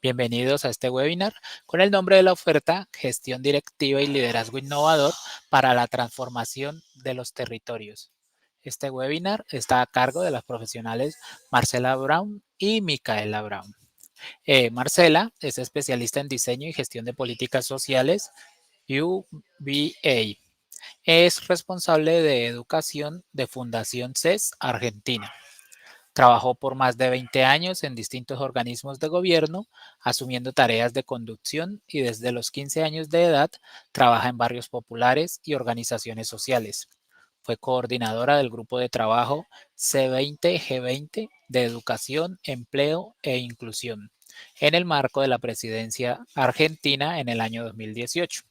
Bienvenidos a este webinar con el nombre de la oferta Gestión Directiva y Liderazgo Innovador para la Transformación de los Territorios. Este webinar está a cargo de las profesionales Marcela Brown y Micaela Brown. Marcela es especialista en diseño y gestión de políticas sociales, UBA. Es responsable de educación de Fundación CES Argentina. Trabajó por más de 20 años en distintos organismos de gobierno, asumiendo tareas de conducción y desde los 15 años de edad trabaja en barrios populares y organizaciones sociales. Fue coordinadora del grupo de trabajo C20G20 de Educación, Empleo e Inclusión en el marco de la presidencia argentina en el año 2018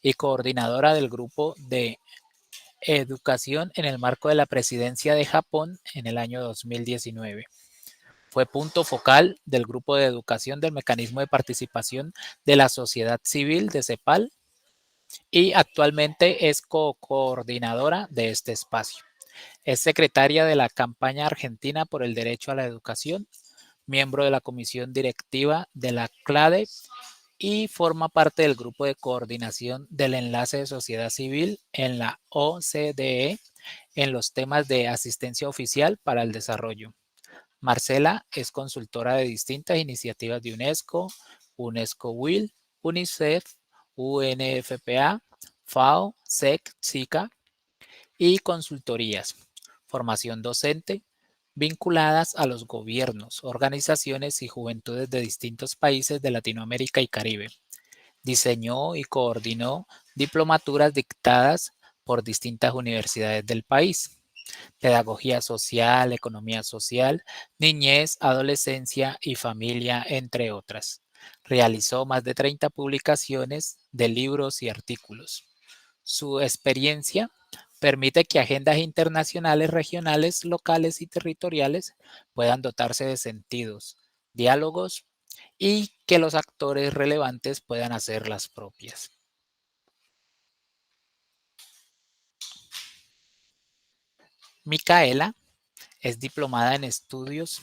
y coordinadora del grupo de Educación en el marco de la presidencia de Japón en el año 2019. Fue punto focal del grupo de educación del mecanismo de participación de la sociedad civil de CEPAL y actualmente es coordinadora de este espacio. Es secretaria de la campaña argentina por el derecho a la educación, miembro de la comisión directiva de la CLADE y forma parte del grupo de coordinación del enlace de sociedad civil en la OCDE en los temas de asistencia oficial para el desarrollo. Marcela es consultora de distintas iniciativas de UNESCO, UNESCO WIL, UNICEF, UNFPA, FAO, SEC, SICA y consultorías, formación docente, vinculadas a los gobiernos, organizaciones y juventudes de distintos países de Latinoamérica y Caribe. Diseñó y coordinó diplomaturas dictadas por distintas universidades del país. Pedagogía social, economía social, niñez, adolescencia y familia, entre otras. Realizó más de 30 publicaciones de libros y artículos. Su experiencia permite que agendas internacionales, regionales, locales y territoriales puedan dotarse de sentidos, diálogos y que los actores relevantes puedan hacer las propias. Micaela es diplomada en estudios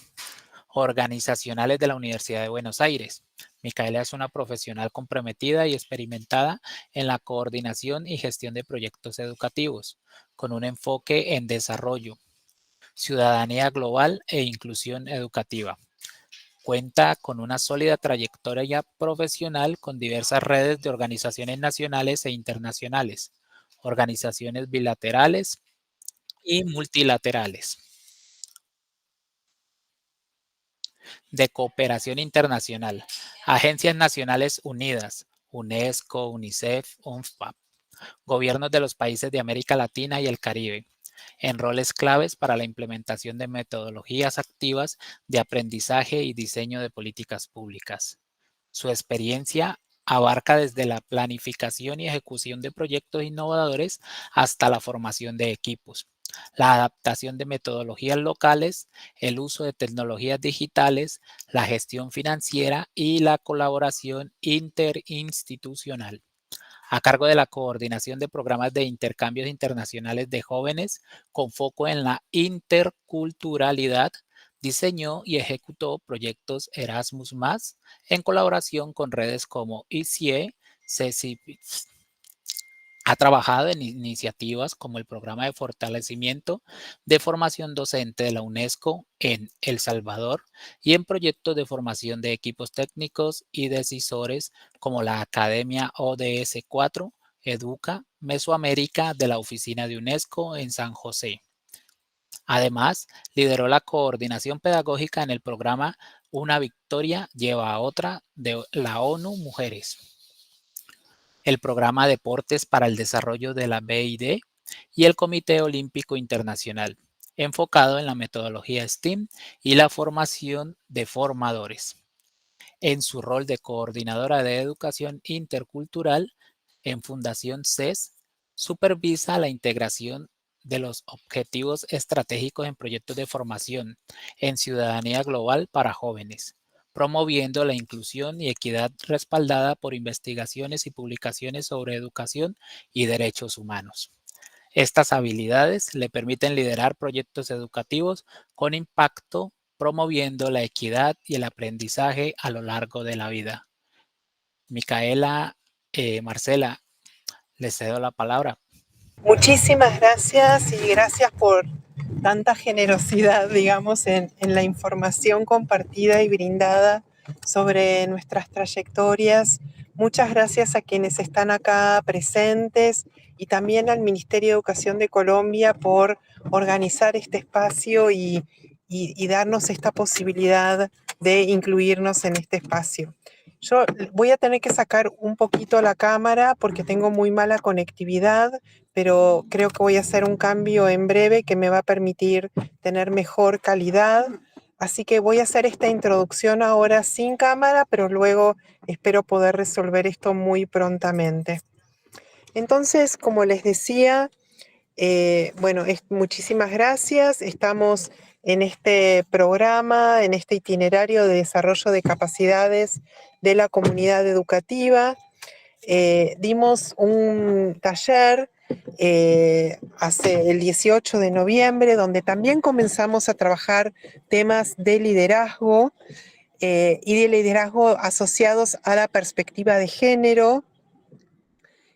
organizacionales de la Universidad de Buenos Aires. Micaela es una profesional comprometida y experimentada en la coordinación y gestión de proyectos educativos, con un enfoque en desarrollo, ciudadanía global e inclusión educativa. Cuenta con una sólida trayectoria profesional con diversas redes de organizaciones nacionales e internacionales, organizaciones bilaterales y multilaterales de cooperación internacional, agencias nacionales unidas, UNESCO, UNICEF, UNFPA, gobiernos de los países de América Latina y el Caribe, en roles claves para la implementación de metodologías activas de aprendizaje y diseño de políticas públicas. Su experiencia abarca desde la planificación y ejecución de proyectos innovadores hasta la formación de equipos, la adaptación de metodologías locales, el uso de tecnologías digitales, la gestión financiera y la colaboración interinstitucional. A cargo de la coordinación de programas de intercambios internacionales de jóvenes con foco en la interculturalidad, diseñó y ejecutó proyectos Erasmus+, en colaboración con redes como ICIE, CECIPIS. Ha trabajado en iniciativas como el Programa de Fortalecimiento de Formación Docente de la UNESCO en El Salvador y en proyectos de formación de equipos técnicos y decisores como la Academia ODS 4, Educa, Mesoamérica de la Oficina de UNESCO en San José. Además, lideró la coordinación pedagógica en el programa Una Victoria lleva a otra de la ONU Mujeres, el programa Deportes para el Desarrollo de la BID y el Comité Olímpico Internacional, enfocado en la metodología STEAM y la formación de formadores. En su rol de coordinadora de educación intercultural en Fundación CES, supervisa la integración de los objetivos estratégicos en proyectos de formación en ciudadanía global para jóvenes, promoviendo la inclusión y equidad respaldada por investigaciones y publicaciones sobre educación y derechos humanos. Estas habilidades le permiten liderar proyectos educativos con impacto promoviendo la equidad y el aprendizaje a lo largo de la vida. Micaela, Marcela, les cedo la palabra. Muchísimas gracias y gracias por tanta generosidad, digamos, en la información compartida y brindada sobre nuestras trayectorias. Muchas gracias a quienes están acá presentes y también al Ministerio de Educación de Colombia por organizar este espacio y darnos esta posibilidad de incluirnos en este espacio. Yo voy a tener que sacar un poquito la cámara porque tengo muy mala conectividad, pero creo que voy a hacer un cambio en breve que me va a permitir tener mejor calidad. Así que voy a hacer esta introducción ahora sin cámara, pero luego espero poder resolver esto muy prontamente. Entonces, como les decía, bueno, muchísimas gracias. Estamos en este programa, en este itinerario de desarrollo de capacidades de la comunidad educativa. Dimos un taller hace el 18 de noviembre, donde también comenzamos a trabajar temas de liderazgo y de liderazgo asociados a la perspectiva de género.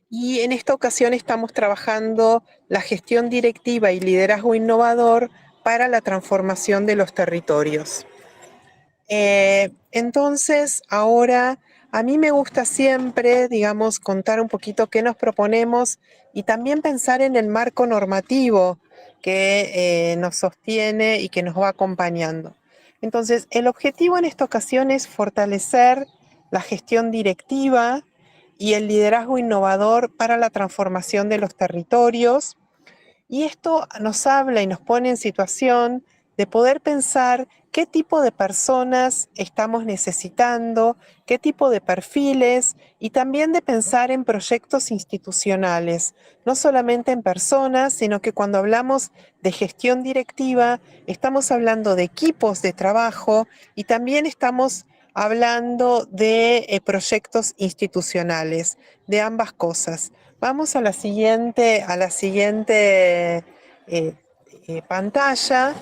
Y en esta ocasión estamos trabajando la gestión directiva y liderazgo innovador para la transformación de los territorios. Entonces, ahora a mí me gusta siempre, digamos, contar un poquito qué nos proponemos y también pensar en el marco normativo que nos sostiene y que nos va acompañando. Entonces, el objetivo en esta ocasión es fortalecer la gestión directiva y el liderazgo innovador para la transformación de los territorios. Y esto nos habla y nos pone en situación de poder pensar qué tipo de personas estamos necesitando, qué tipo de perfiles y también de pensar en proyectos institucionales, no solamente en personas, sino que cuando hablamos de gestión directiva, estamos hablando de equipos de trabajo y también estamos hablando de proyectos institucionales, de ambas cosas. Vamos a la siguiente pantalla.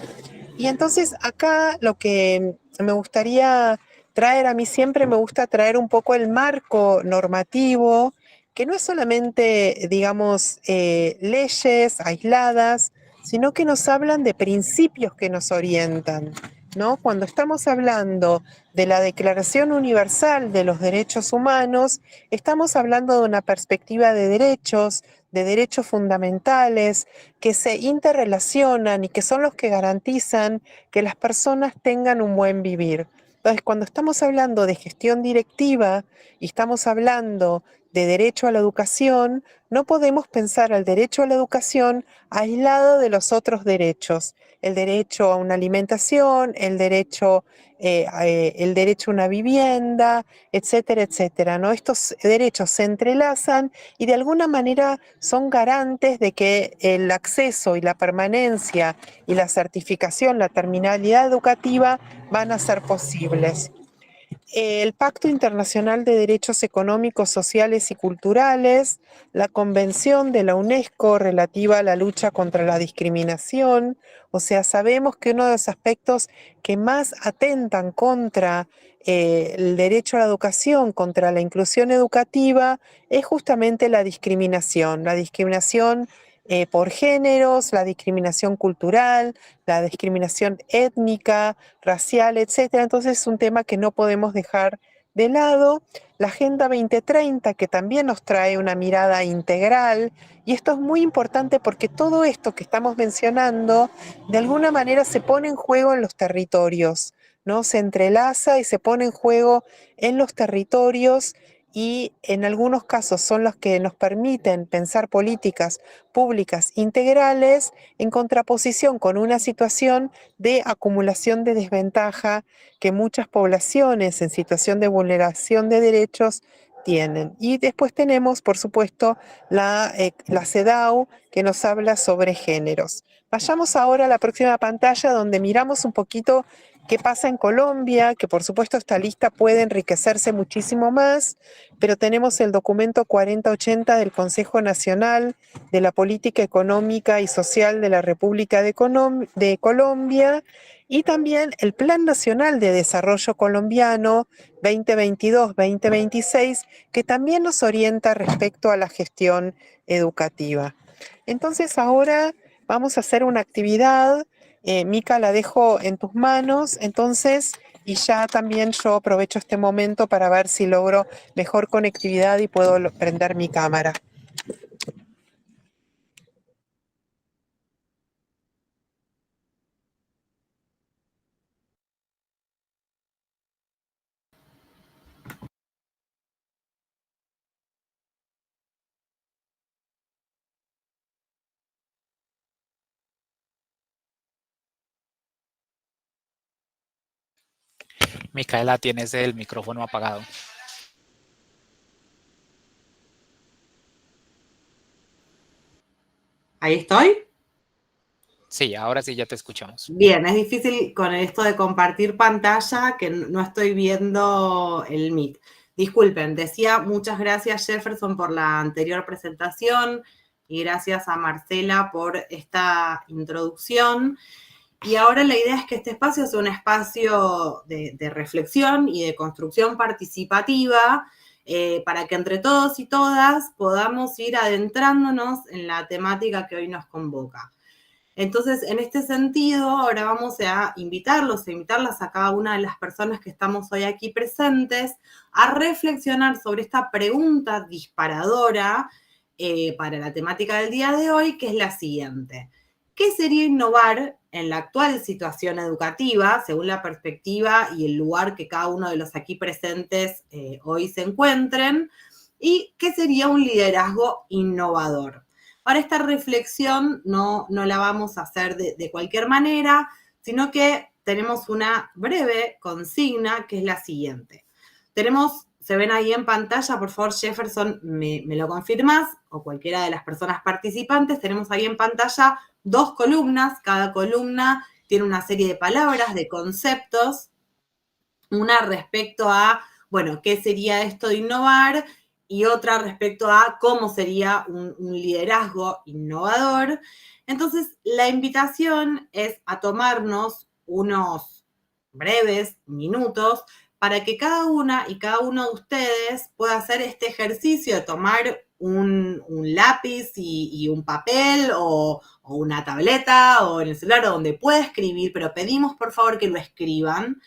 Y entonces acá lo que me gustaría traer, a mí siempre me gusta traer un poco el marco normativo, que no es solamente, digamos, leyes aisladas, sino que nos hablan de principios que nos orientan, ¿no? Cuando estamos hablando de la Declaración Universal de los Derechos Humanos, estamos hablando de una perspectiva de derechos fundamentales, que se interrelacionan y que son los que garantizan que las personas tengan un buen vivir. Entonces, cuando estamos hablando de gestión directiva y estamos hablando de derecho a la educación, no podemos pensar al derecho a la educación aislado de los otros derechos. El derecho a una alimentación, el derecho a una vivienda, etcétera, etcétera, ¿no? Estos derechos se entrelazan y de alguna manera son garantes de que el acceso y la permanencia y la certificación, la terminalidad educativa van a ser posibles. El Pacto Internacional de Derechos Económicos, Sociales y Culturales, la Convención de la UNESCO relativa a la lucha contra la discriminación. O sea, sabemos que uno de los aspectos que más atentan contra el derecho a la educación, contra la inclusión educativa, es justamente la discriminación por géneros, la discriminación cultural, la discriminación étnica, racial, etcétera. Entonces es un tema que no podemos dejar de lado. La Agenda 2030, que también nos trae una mirada integral, y esto es muy importante porque todo esto que estamos mencionando, de alguna manera se pone en juego en los territorios, ¿no? Se entrelaza y se pone en juego en los territorios y en algunos casos son los que nos permiten pensar políticas públicas integrales en contraposición con una situación de acumulación de desventaja que muchas poblaciones en situación de vulneración de derechos tienen. Y después tenemos, por supuesto, la CEDAW, que nos habla sobre géneros. Vayamos ahora a la próxima pantalla donde miramos un poquito ¿Qué pasa en Colombia? Que por supuesto esta lista puede enriquecerse muchísimo más, pero tenemos el documento 4080 del Consejo Nacional de la Política Económica y Social de la República de Colombia y también el Plan Nacional de Desarrollo Colombiano 2022-2026, que también nos orienta respecto a la gestión educativa. Entonces ahora vamos a hacer una actividad. Mica, la dejo en tus manos, entonces, y ya también yo aprovecho este momento para ver si logro mejor conectividad y puedo prender mi cámara. Micaela, tienes el micrófono apagado. ¿Ahí estoy? Sí, ahora sí ya te escuchamos. Bien, es difícil con esto de compartir pantalla que no estoy viendo el Meet. Disculpen, decía muchas gracias Jefferson por la anterior presentación y gracias a Marcela por esta introducción. Y ahora la idea es que este espacio sea un espacio de reflexión y de construcción participativa para que entre todos y todas podamos ir adentrándonos en la temática que hoy nos convoca. Entonces, en este sentido, ahora vamos a invitarlas a cada una de las personas que estamos hoy aquí presentes a reflexionar sobre esta pregunta disparadora para la temática del día de hoy, que es la siguiente. ¿Qué sería innovar en la actual situación educativa, según la perspectiva y el lugar que cada uno de los aquí presentes hoy se encuentren? ¿Y qué sería un liderazgo innovador? Ahora, esta reflexión no la vamos a hacer de cualquier manera, sino que tenemos una breve consigna que es la siguiente. Se ven ahí en pantalla, por favor, Jefferson, me lo confirmas, o cualquiera de las personas participantes, tenemos ahí en pantalla 2 columnas, cada columna tiene una serie de palabras, de conceptos, una respecto a, bueno, ¿qué sería esto de innovar? Y otra respecto a cómo sería un liderazgo innovador. Entonces, la invitación es a tomarnos unos breves minutos para que cada una y cada uno de ustedes pueda hacer este ejercicio de tomar un lápiz y un papel o una tableta o en el celular o donde pueda escribir, pero pedimos por favor que lo escriban,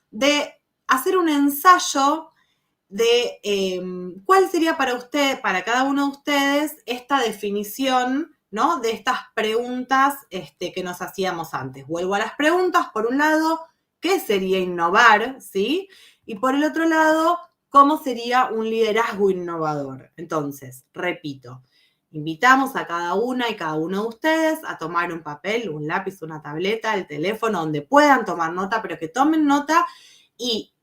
de hacer un ensayo de cuál sería para usted, para cada uno de ustedes, esta definición, ¿no? De estas preguntas que nos hacíamos antes. Vuelvo a las preguntas. Por un lado, ¿qué sería innovar? ¿Sí? Y por el otro lado, ¿cómo sería un liderazgo innovador? Entonces, repito, invitamos a cada una y cada uno de ustedes a tomar un papel, un lápiz, una tableta, el teléfono, donde puedan tomar nota, pero que tomen nota y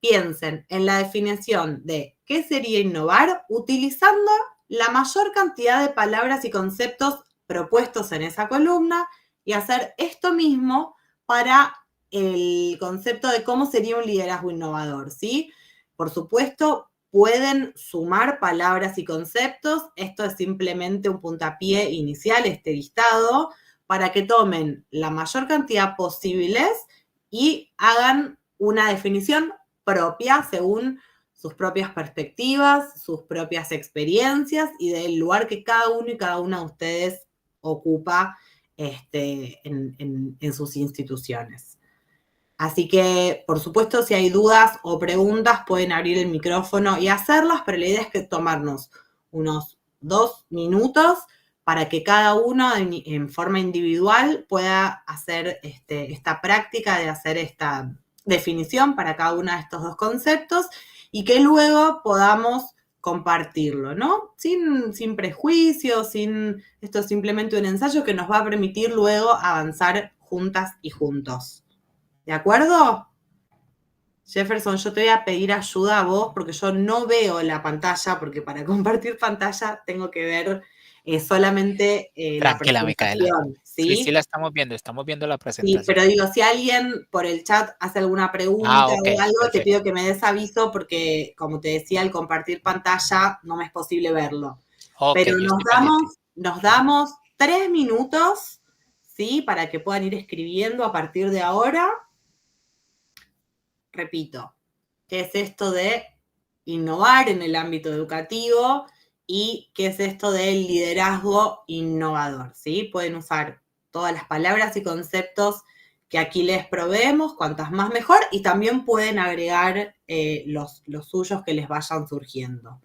piensen en la definición de qué sería innovar utilizando la mayor cantidad de palabras y conceptos propuestos en esa columna y hacer esto mismo para el concepto de cómo sería un liderazgo innovador, ¿sí? Por supuesto, pueden sumar palabras y conceptos. Esto es simplemente un puntapié inicial, este listado, para que tomen la mayor cantidad posibles y hagan una definición propia según sus propias perspectivas, sus propias experiencias y del lugar que cada uno y cada una de ustedes ocupa en sus instituciones. Así que, por supuesto, si hay dudas o preguntas, pueden abrir el micrófono y hacerlas, pero la idea es que tomarnos unos 2 minutos para que cada uno en forma individual pueda hacer esta práctica de hacer esta definición para cada uno de estos 2 conceptos y que luego podamos compartirlo, ¿no? Sin prejuicios, esto es simplemente un ensayo que nos va a permitir luego avanzar juntas y juntos. ¿De acuerdo? Jefferson, yo te voy a pedir ayuda a vos porque yo no veo la pantalla, porque para compartir pantalla tengo que ver solamente la Tranquila, Micaela. presentación. Sí, ¿sí? sí la estamos viendo la Sí, presentación. pero digo, si alguien por el chat hace alguna pregunta Ah, ok, o algo, te perfecto. pido que me des aviso porque, como te decía, al compartir pantalla no me es posible verlo. Ok, Pero yo estoy pendiente. nos damos 3 minutos, ¿sí? Para que puedan ir escribiendo a partir de ahora. Repito, ¿qué es esto de innovar en el ámbito educativo? ¿Y qué es esto del liderazgo innovador? ¿Sí? Pueden usar todas las palabras y conceptos que aquí les proveemos, cuantas más mejor, y también pueden agregar los suyos que les vayan surgiendo.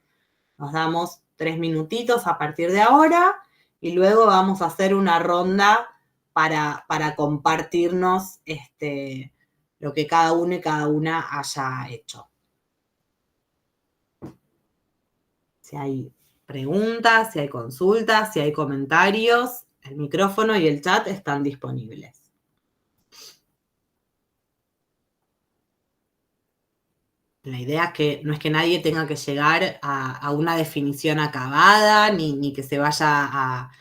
Nos damos 3 minutitos a partir de ahora y luego vamos a hacer una ronda para compartirnos lo que cada uno y cada una haya hecho. Si hay preguntas, si hay consultas, si hay comentarios, el micrófono y el chat están disponibles. La idea es que no es que nadie tenga que llegar a una definición acabada, ni que se vaya a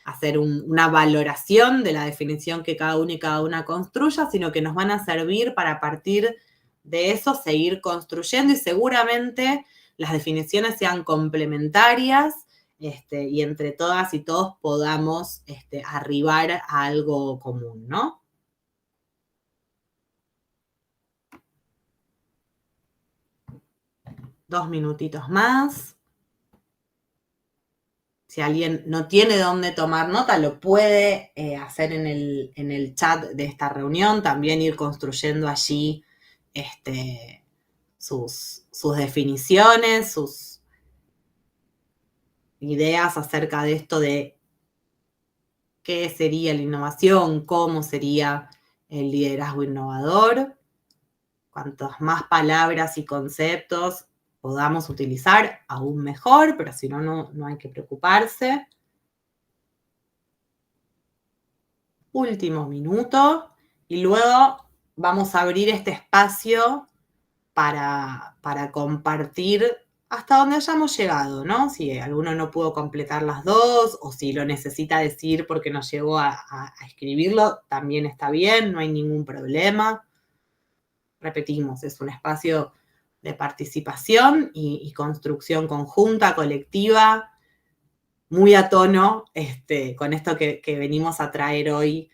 hacer una valoración de la definición que cada uno y cada una construya, sino que nos van a servir para, a partir de eso, seguir construyendo, y seguramente las definiciones sean complementarias, y entre todas y todos podamos arribar a algo común, ¿no? Dos minutitos más. Si alguien no tiene dónde tomar nota, lo puede hacer en el chat de esta reunión, también ir construyendo allí sus definiciones, sus ideas acerca de esto de qué sería la innovación, cómo sería el liderazgo innovador. Cuantas más palabras y conceptos podamos utilizar, aún mejor, pero si no, no hay que preocuparse. Último minuto, y luego vamos a abrir este espacio para compartir hasta donde hayamos llegado, ¿no? Si alguno no pudo completar las dos, o si lo necesita decir porque no llegó a escribirlo, también está bien, no hay ningún problema. Repetimos, es un espacio de participación y construcción conjunta, colectiva, muy a tono con esto que venimos a traer hoy,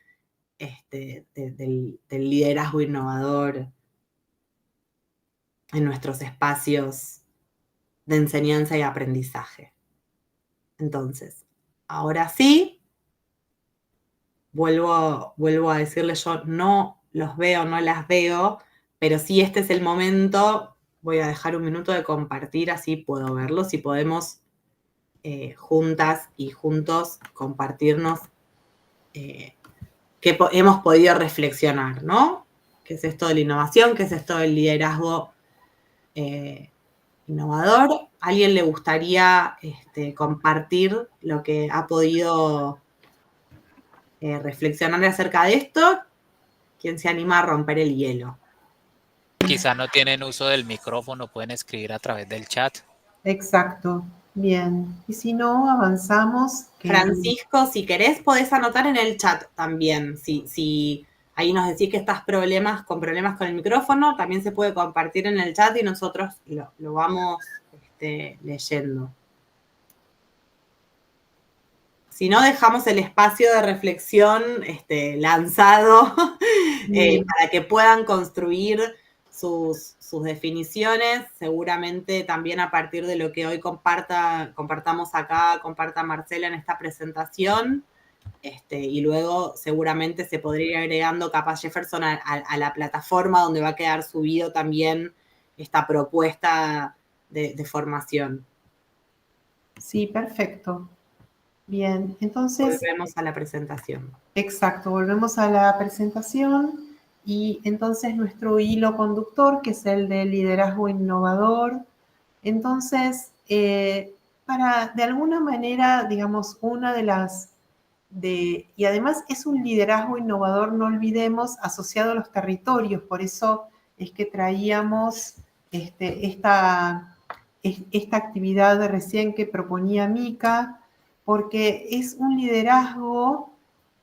del liderazgo innovador en nuestros espacios de enseñanza y aprendizaje. Entonces, ahora sí, vuelvo a decirles, yo no los veo, no las veo, pero sí este es el momento, voy a dejar un minuto de compartir, así puedo verlos y podemos juntas y juntos compartirnos que hemos podido reflexionar, ¿no? ¿Qué es esto de la innovación? ¿Qué es esto del liderazgo innovador? ¿A alguien le gustaría compartir lo que ha podido reflexionar acerca de esto? ¿Quién se anima a romper el hielo? Quizá no tienen uso del micrófono, pueden escribir a través del chat. Exacto. Bien. Y si no, avanzamos. Francisco, si querés, podés anotar en el chat también. Si ahí nos decís que estás con problemas con el micrófono, también se puede compartir en el chat y nosotros lo vamos leyendo. Si no, dejamos el espacio de reflexión lanzado para que puedan construir sus definiciones, seguramente también a partir de lo que hoy compartamos acá, comparta Marcela en esta presentación, y luego seguramente se podría ir agregando capaz Jefferson a la plataforma donde va a quedar subido también esta propuesta de formación. Sí, perfecto. Bien, entonces, volvemos a la presentación. Exacto, volvemos a la presentación y entonces nuestro hilo conductor, que es el de liderazgo innovador. Entonces, para de alguna manera, digamos, y además es un liderazgo innovador, no olvidemos, asociado a los territorios, por eso es que traíamos esta actividad recién que proponía Mica, porque es un liderazgo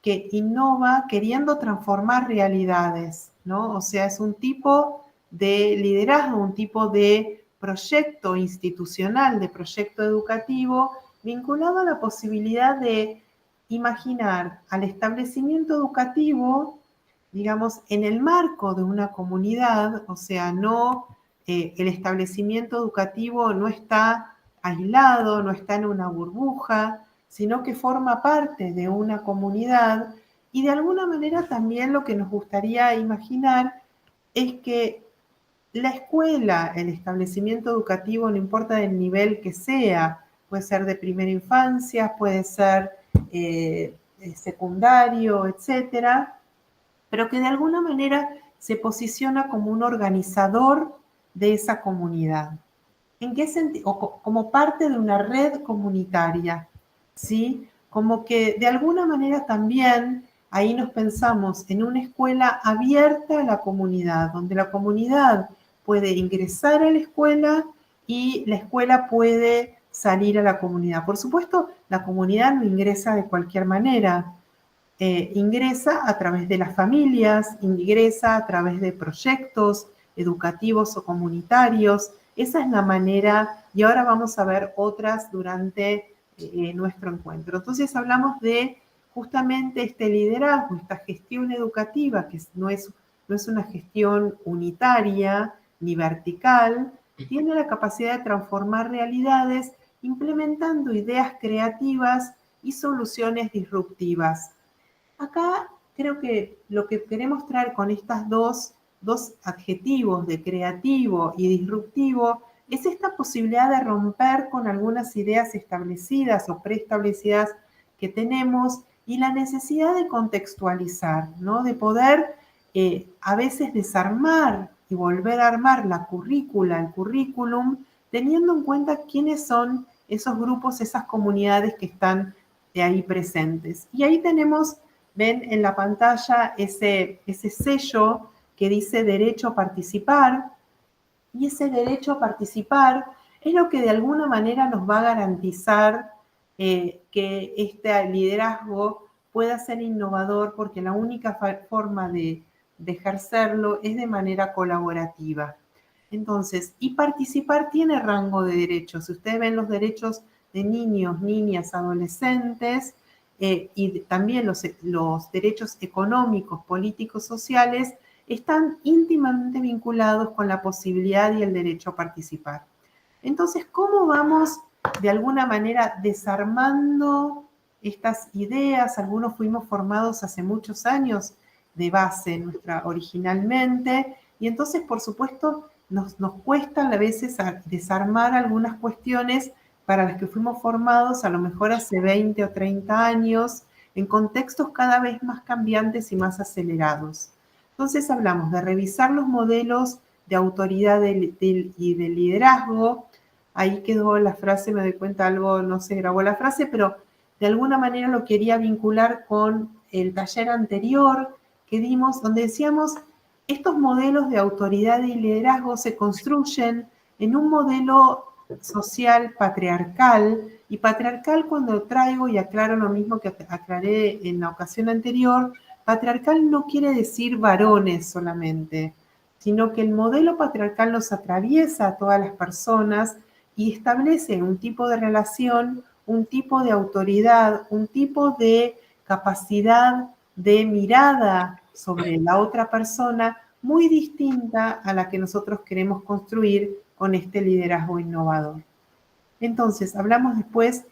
que innova queriendo transformar realidades, ¿no? O sea, es un tipo de liderazgo, un tipo de proyecto institucional, de proyecto educativo, vinculado a la posibilidad de imaginar al establecimiento educativo, digamos, en el marco de una comunidad, o sea, no, el establecimiento educativo no está aislado, no está en una burbuja, sino que forma parte de una comunidad, y de alguna manera también lo que nos gustaría imaginar es que la escuela, el establecimiento educativo, no importa el nivel que sea, puede ser de primera infancia, puede ser secundario, etcétera, pero que de alguna manera se posiciona como un organizador de esa comunidad. ¿En qué sentido? Como parte de una red comunitaria, ¿sí? Como que de alguna manera también ahí nos pensamos en una escuela abierta a la comunidad, donde la comunidad puede ingresar a la escuela y la escuela puede salir a la comunidad. Por supuesto, la comunidad no ingresa de cualquier manera. Ingresa a través de las familias, ingresa a través de proyectos educativos o comunitarios. Esa es la manera, y ahora vamos a ver otras durante nuestro encuentro. Entonces hablamos de justamente este liderazgo, esta gestión educativa, que no es una gestión unitaria ni vertical, tiene la capacidad de transformar realidades implementando ideas creativas y soluciones disruptivas. Acá creo que lo que queremos traer con estas dos adjetivos de creativo y disruptivo es esta posibilidad de romper con algunas ideas establecidas o preestablecidas que tenemos y la necesidad de contextualizar, ¿no? De poder a veces desarmar y volver a armar la currícula, el currículum, teniendo en cuenta quiénes son esos grupos, esas comunidades que están ahí presentes. Y ahí tenemos, ven en la pantalla ese sello que dice derecho a participar, y ese derecho a participar es lo que de alguna manera nos va a garantizar que este liderazgo pueda ser innovador, porque la única forma de ejercerlo es de manera colaborativa. Entonces, y participar tiene rango de derechos. Si ustedes ven los derechos de niños, niñas, adolescentes, y también los derechos económicos, políticos, sociales, están íntimamente vinculados con la posibilidad y el derecho a participar. Entonces, ¿cómo vamos de alguna manera desarmando estas ideas? Algunos fuimos formados hace muchos años de base originalmente, y entonces, por supuesto, nos cuesta a veces desarmar algunas cuestiones para las que fuimos formados a lo mejor hace 20 o 30 años, en contextos cada vez más cambiantes y más acelerados. Entonces hablamos de revisar los modelos de autoridad y de liderazgo. Ahí quedó la frase, me doy cuenta, algo no se grabó la frase, pero de alguna manera lo quería vincular con el taller anterior que dimos, donde decíamos, estos modelos de autoridad y liderazgo se construyen en un modelo social patriarcal, y patriarcal, cuando traigo y aclaro lo mismo que aclaré en la ocasión anterior, patriarcal no quiere decir varones solamente, sino que el modelo patriarcal nos atraviesa a todas las personas y establece un tipo de relación, un tipo de autoridad, un tipo de capacidad de mirada sobre la otra persona muy distinta a la que nosotros queremos construir con este liderazgo innovador. Entonces, hablamos después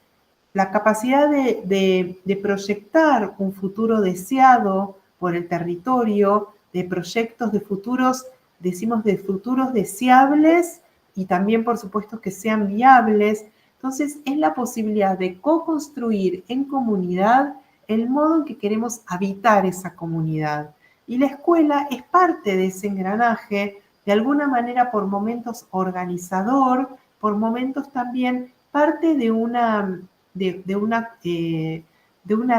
la capacidad de proyectar un futuro deseado por el territorio, de proyectos de futuros, decimos de futuros deseables y también, por supuesto, que sean viables. Entonces, es la posibilidad de co-construir en comunidad el modo en que queremos habitar esa comunidad. Y la escuela es parte de ese engranaje, de alguna manera por momentos organizador, por momentos también parte de una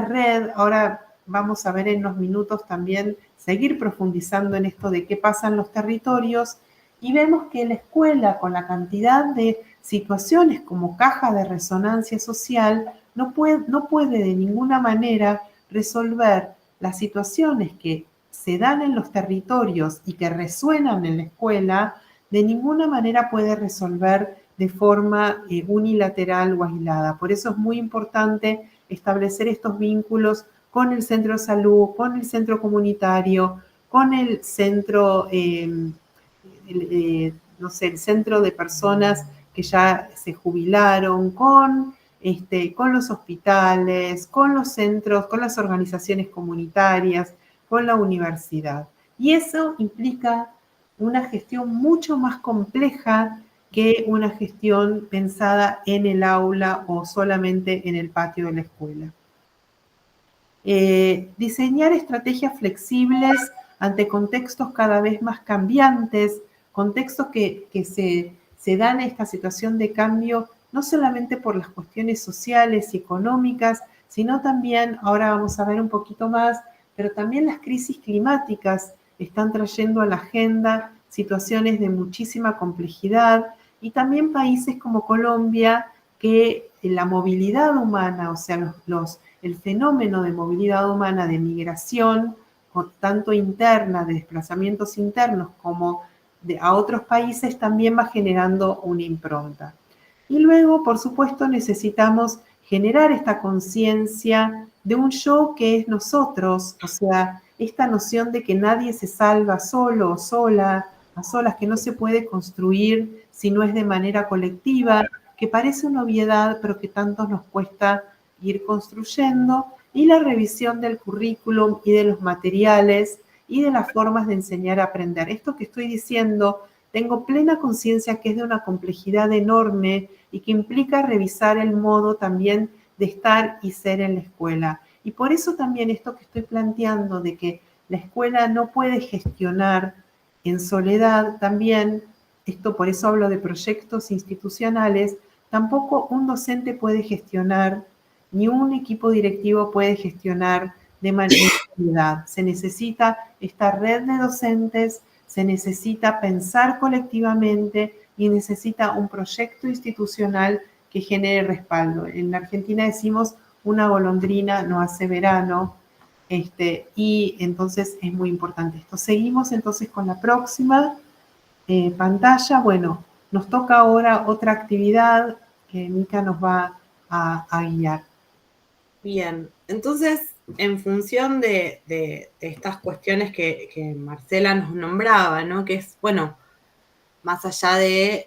red. Ahora vamos a ver en unos minutos también, seguir profundizando en esto de qué pasa en los territorios, y vemos que la escuela, con la cantidad de situaciones como caja de resonancia social, no puede de ninguna manera resolver las situaciones que se dan en los territorios y que resuenan en la escuela, de ninguna manera puede resolver de forma unilateral o aislada. Por eso es muy importante establecer estos vínculos con el centro de salud, con el centro comunitario, con el centro, no sé, el centro de personas que ya se jubilaron, con los hospitales, con los centros, con las organizaciones comunitarias, con la universidad. Y eso implica una gestión mucho más compleja que una gestión pensada en el aula o solamente en el patio de la escuela. Diseñar estrategias flexibles ante contextos cada vez más cambiantes, contextos que se dan en esta situación de cambio no solamente por las cuestiones sociales y económicas, sino también, ahora vamos a ver un poquito más, pero también las crisis climáticas están trayendo a la agenda situaciones de muchísima complejidad y también países como Colombia que la movilidad humana, o sea, el fenómeno de movilidad humana, de migración, tanto interna, de desplazamientos internos como a otros países, también va generando una impronta. Y luego, por supuesto, necesitamos generar esta conciencia de un yo que es nosotros, o sea, esta noción de que nadie se salva solo o sola, a solas, que no se puede construir si no es de manera colectiva, que parece una obviedad, pero que tanto nos cuesta ir construyendo, y la revisión del currículum y de los materiales y de las formas de enseñar a aprender. Esto que estoy diciendo, tengo plena conciencia que es de una complejidad enorme y que implica revisar el modo también de estar y ser en la escuela. Y por eso también esto que estoy planteando de que la escuela no puede gestionar en soledad, también, esto por eso hablo de proyectos institucionales, tampoco un docente puede gestionar, ni un equipo directivo puede gestionar de manera soledad. Se necesita esta red de docentes, se necesita pensar colectivamente y necesita un proyecto institucional que genere respaldo. En la Argentina decimos una golondrina no hace verano, y entonces es muy importante esto. Seguimos entonces con la próxima pantalla. Bueno, nos toca ahora otra actividad que Mica nos va a guiar. Bien, entonces, en función de estas cuestiones que Marcela nos nombraba, ¿no? Que es, bueno, más allá de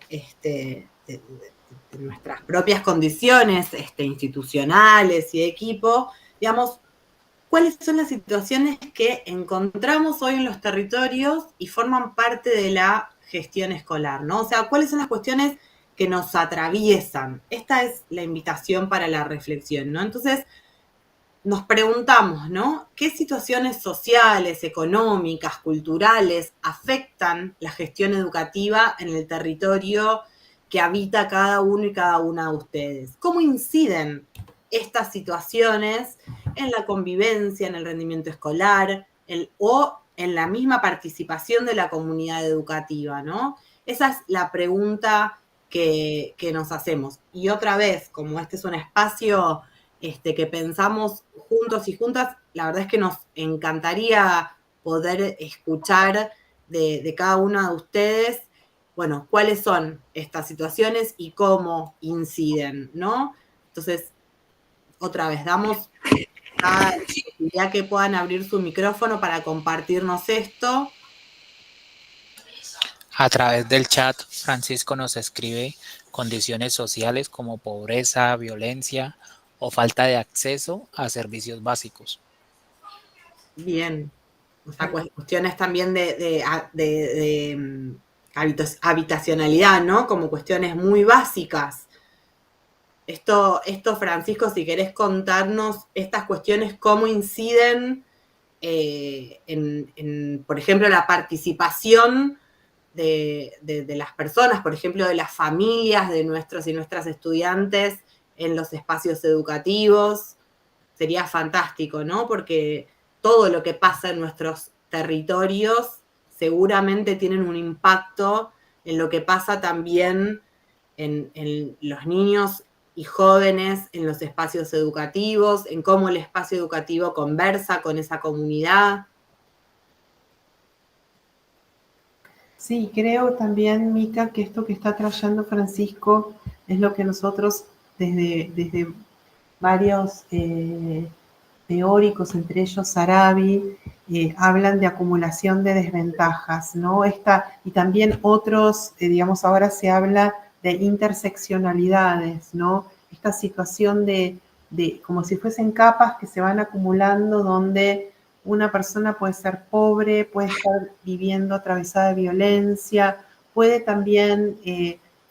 nuestras propias condiciones institucionales y de equipo, digamos, ¿cuáles son las situaciones que encontramos hoy en los territorios y forman parte de la gestión escolar, ¿no? O sea, ¿cuáles son las cuestiones que nos atraviesan? Esta es la invitación para la reflexión, ¿no? Entonces, nos preguntamos, ¿no? ¿Qué situaciones sociales, económicas, culturales afectan la gestión educativa en el territorio que habita cada uno y cada una de ustedes? ¿Cómo inciden estas situaciones en la convivencia, en el rendimiento escolar, o en la misma participación de la comunidad educativa, ¿no? Esa es la pregunta que nos hacemos. Y otra vez, como este es un espacio que pensamos juntos y juntas, la verdad es que nos encantaría poder escuchar de cada una de ustedes, bueno, cuáles son estas situaciones y cómo inciden, ¿no? Entonces, otra vez, damos la posibilidad que puedan abrir su micrófono para compartirnos esto. A través del chat, Francisco nos escribe condiciones sociales como pobreza, violencia o falta de acceso a servicios básicos. Bien. O sea, cuestiones también de habitacionalidad, ¿no? Como cuestiones muy básicas. Esto, Francisco, si querés contarnos estas cuestiones, cómo inciden en, por ejemplo, la participación de las personas, por ejemplo, de las familias de nuestros y nuestras estudiantes en los espacios educativos. Sería fantástico, ¿no? Porque todo lo que pasa en nuestros territorios seguramente tienen un impacto en lo que pasa también en los niños y jóvenes en los espacios educativos, en cómo el espacio educativo conversa con esa comunidad. Sí, creo también, Mica, que esto que está trayendo Francisco es lo que nosotros desde varios teóricos, entre ellos Sarabi, hablan de acumulación de desventajas, ¿no? Y también otros, digamos, ahora se habla de interseccionalidades, ¿no? Esta situación de como si fuesen capas que se van acumulando donde una persona puede ser pobre, puede estar viviendo atravesada de violencia, puede también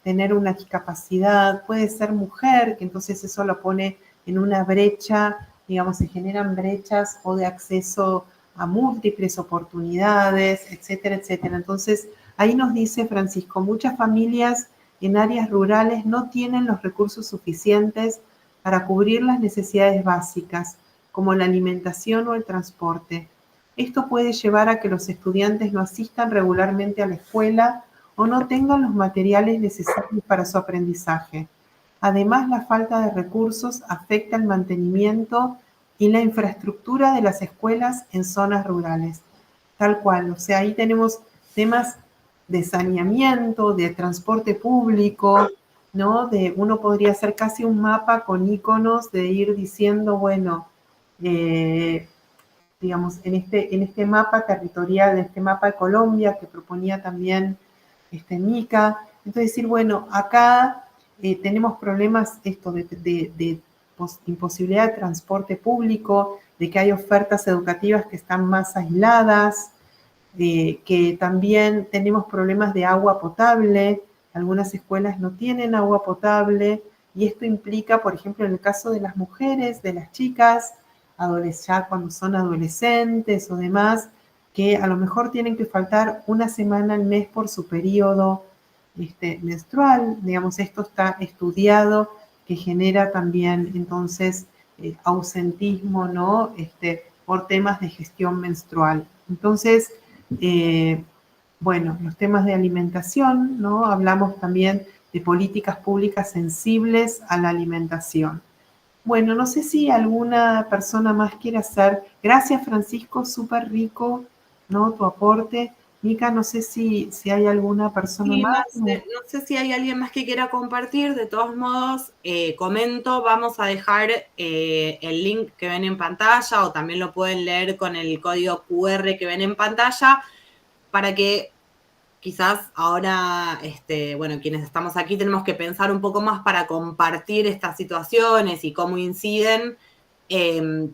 tener una discapacidad, puede ser mujer, que entonces eso lo pone en una brecha, digamos, se generan brechas o de acceso a múltiples oportunidades, etcétera, etcétera. Entonces, ahí nos dice Francisco, muchas familias en áreas rurales no tienen los recursos suficientes para cubrir las necesidades básicas, como la alimentación o el transporte. Esto puede llevar a que los estudiantes no asistan regularmente a la escuela o no tengan los materiales necesarios para su aprendizaje. Además, la falta de recursos afecta el mantenimiento y la infraestructura de las escuelas en zonas rurales. Tal cual, o sea, ahí tenemos temas de saneamiento, de transporte público, ¿no? Uno podría hacer casi un mapa con iconos de ir diciendo, bueno, digamos, en este mapa territorial, en este mapa de Colombia que proponía también Mica, entonces decir, bueno, acá tenemos problemas esto de imposibilidad de transporte público, de que hay ofertas educativas que están más aisladas, que también tenemos problemas de agua potable, algunas escuelas no tienen agua potable, y esto implica, por ejemplo, en el caso de las mujeres, de las chicas, ya cuando son adolescentes o demás, que a lo mejor tienen que faltar una semana al mes por su periodo menstrual. Digamos, esto está estudiado, que genera también entonces ausentismo, ¿no? Por temas de gestión menstrual. Entonces, bueno, los temas de alimentación, ¿no? Hablamos también de políticas públicas sensibles a la alimentación. Bueno, no sé si alguna persona más quiere hacer. Gracias, Francisco, súper rico, ¿no? Tu aporte. Mica, no sé si hay alguna persona Sí, más. no sé si hay alguien más que quiera compartir. De todos modos, comento, vamos a dejar el link que ven en pantalla o también lo pueden leer con el código QR que ven en pantalla para que quizás ahora, bueno, quienes estamos aquí tenemos que pensar un poco más para compartir estas situaciones y cómo inciden,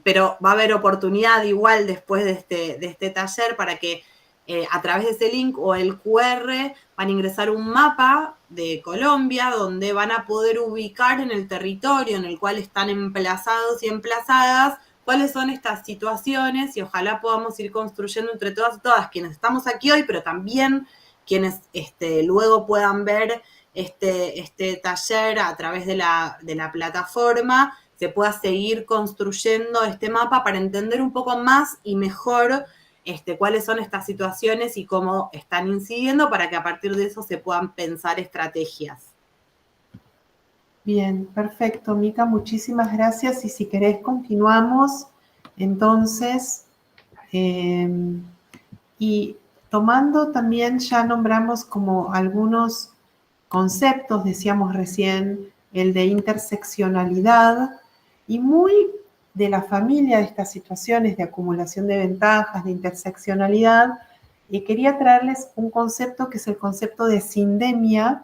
pero va a haber oportunidad igual después de este taller para que a través de ese link o el QR van a ingresar un mapa de Colombia donde van a poder ubicar en el territorio en el cual están emplazados y emplazadas cuáles son estas situaciones y ojalá podamos ir construyendo entre todas y todas quienes estamos aquí hoy, pero también quienes luego puedan ver este taller a través de la plataforma, se pueda seguir construyendo este mapa para entender un poco más y mejor cuáles son estas situaciones y cómo están incidiendo para que a partir de eso se puedan pensar estrategias. Bien, perfecto, Mica, muchísimas gracias. Y si querés, continuamos. Entonces, y tomando también, ya nombramos como algunos conceptos, decíamos recién, el de interseccionalidad, y muy de la familia de estas situaciones de acumulación de ventajas, de interseccionalidad, y quería traerles un concepto que es el concepto de sindemia,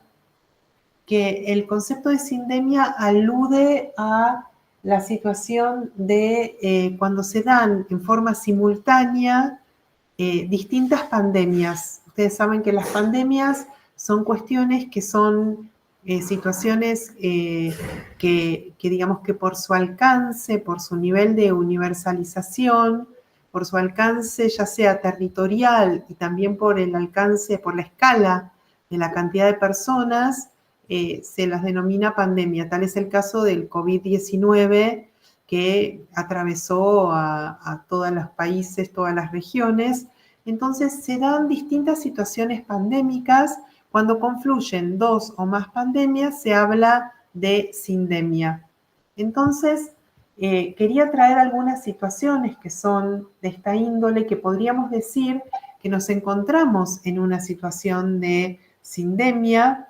que el concepto de sindemia alude a la situación de cuando se dan en forma simultánea distintas pandemias. Ustedes saben que las pandemias son cuestiones que son situaciones que digamos que por su alcance, por su nivel de universalización, por su alcance ya sea territorial y también por el alcance, por la escala de la cantidad de personas, se las denomina pandemia. Tal es el caso del COVID-19 que atravesó a todos los países, todas las regiones. Entonces se dan distintas situaciones pandémicas. Cuando confluyen dos o más pandemias, se habla de sindemia. Entonces, quería traer algunas situaciones que son de esta índole, que podríamos decir que nos encontramos en una situación de sindemia.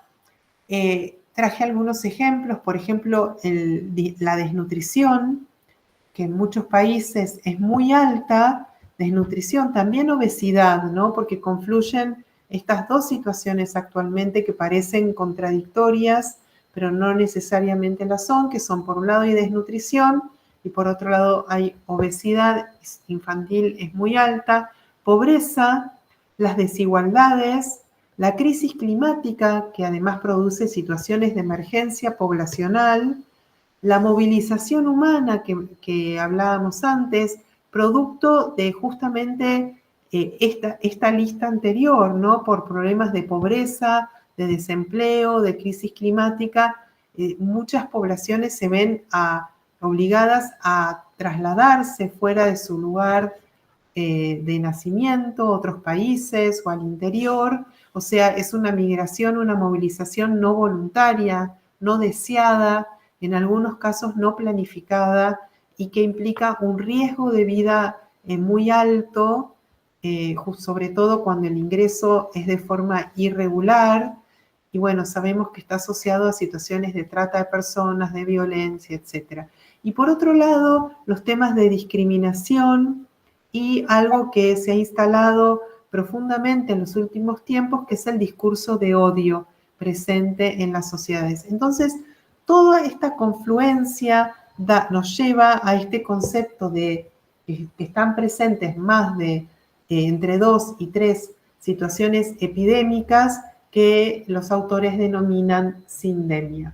Traje algunos ejemplos, por ejemplo, la desnutrición, que en muchos países es muy alta, desnutrición, también obesidad, ¿no? Porque confluyen estas dos situaciones actualmente que parecen contradictorias, pero no necesariamente lo son, que son por un lado hay desnutrición y por otro lado hay obesidad infantil, es muy alta, pobreza, las desigualdades, la crisis climática, que además produce situaciones de emergencia poblacional, la movilización humana que hablábamos antes, producto de justamente esta lista anterior, ¿no? Por problemas de pobreza, de desempleo, de crisis climática, muchas poblaciones se ven obligadas a trasladarse fuera de su lugar de nacimiento, a otros países o al interior. O sea, es una migración, una movilización no voluntaria, no deseada, en algunos casos no planificada, y que implica un riesgo de vida muy alto, sobre todo cuando el ingreso es de forma irregular, y bueno, sabemos que está asociado a situaciones de trata de personas, de violencia, etc. Y por otro lado, los temas de discriminación y algo que se ha instalado profundamente en los últimos tiempos, que es el discurso de odio presente en las sociedades. Entonces, toda esta confluencia nos lleva a este concepto de que están presentes más de entre 2 y 3 situaciones epidémicas que los autores denominan sindemia.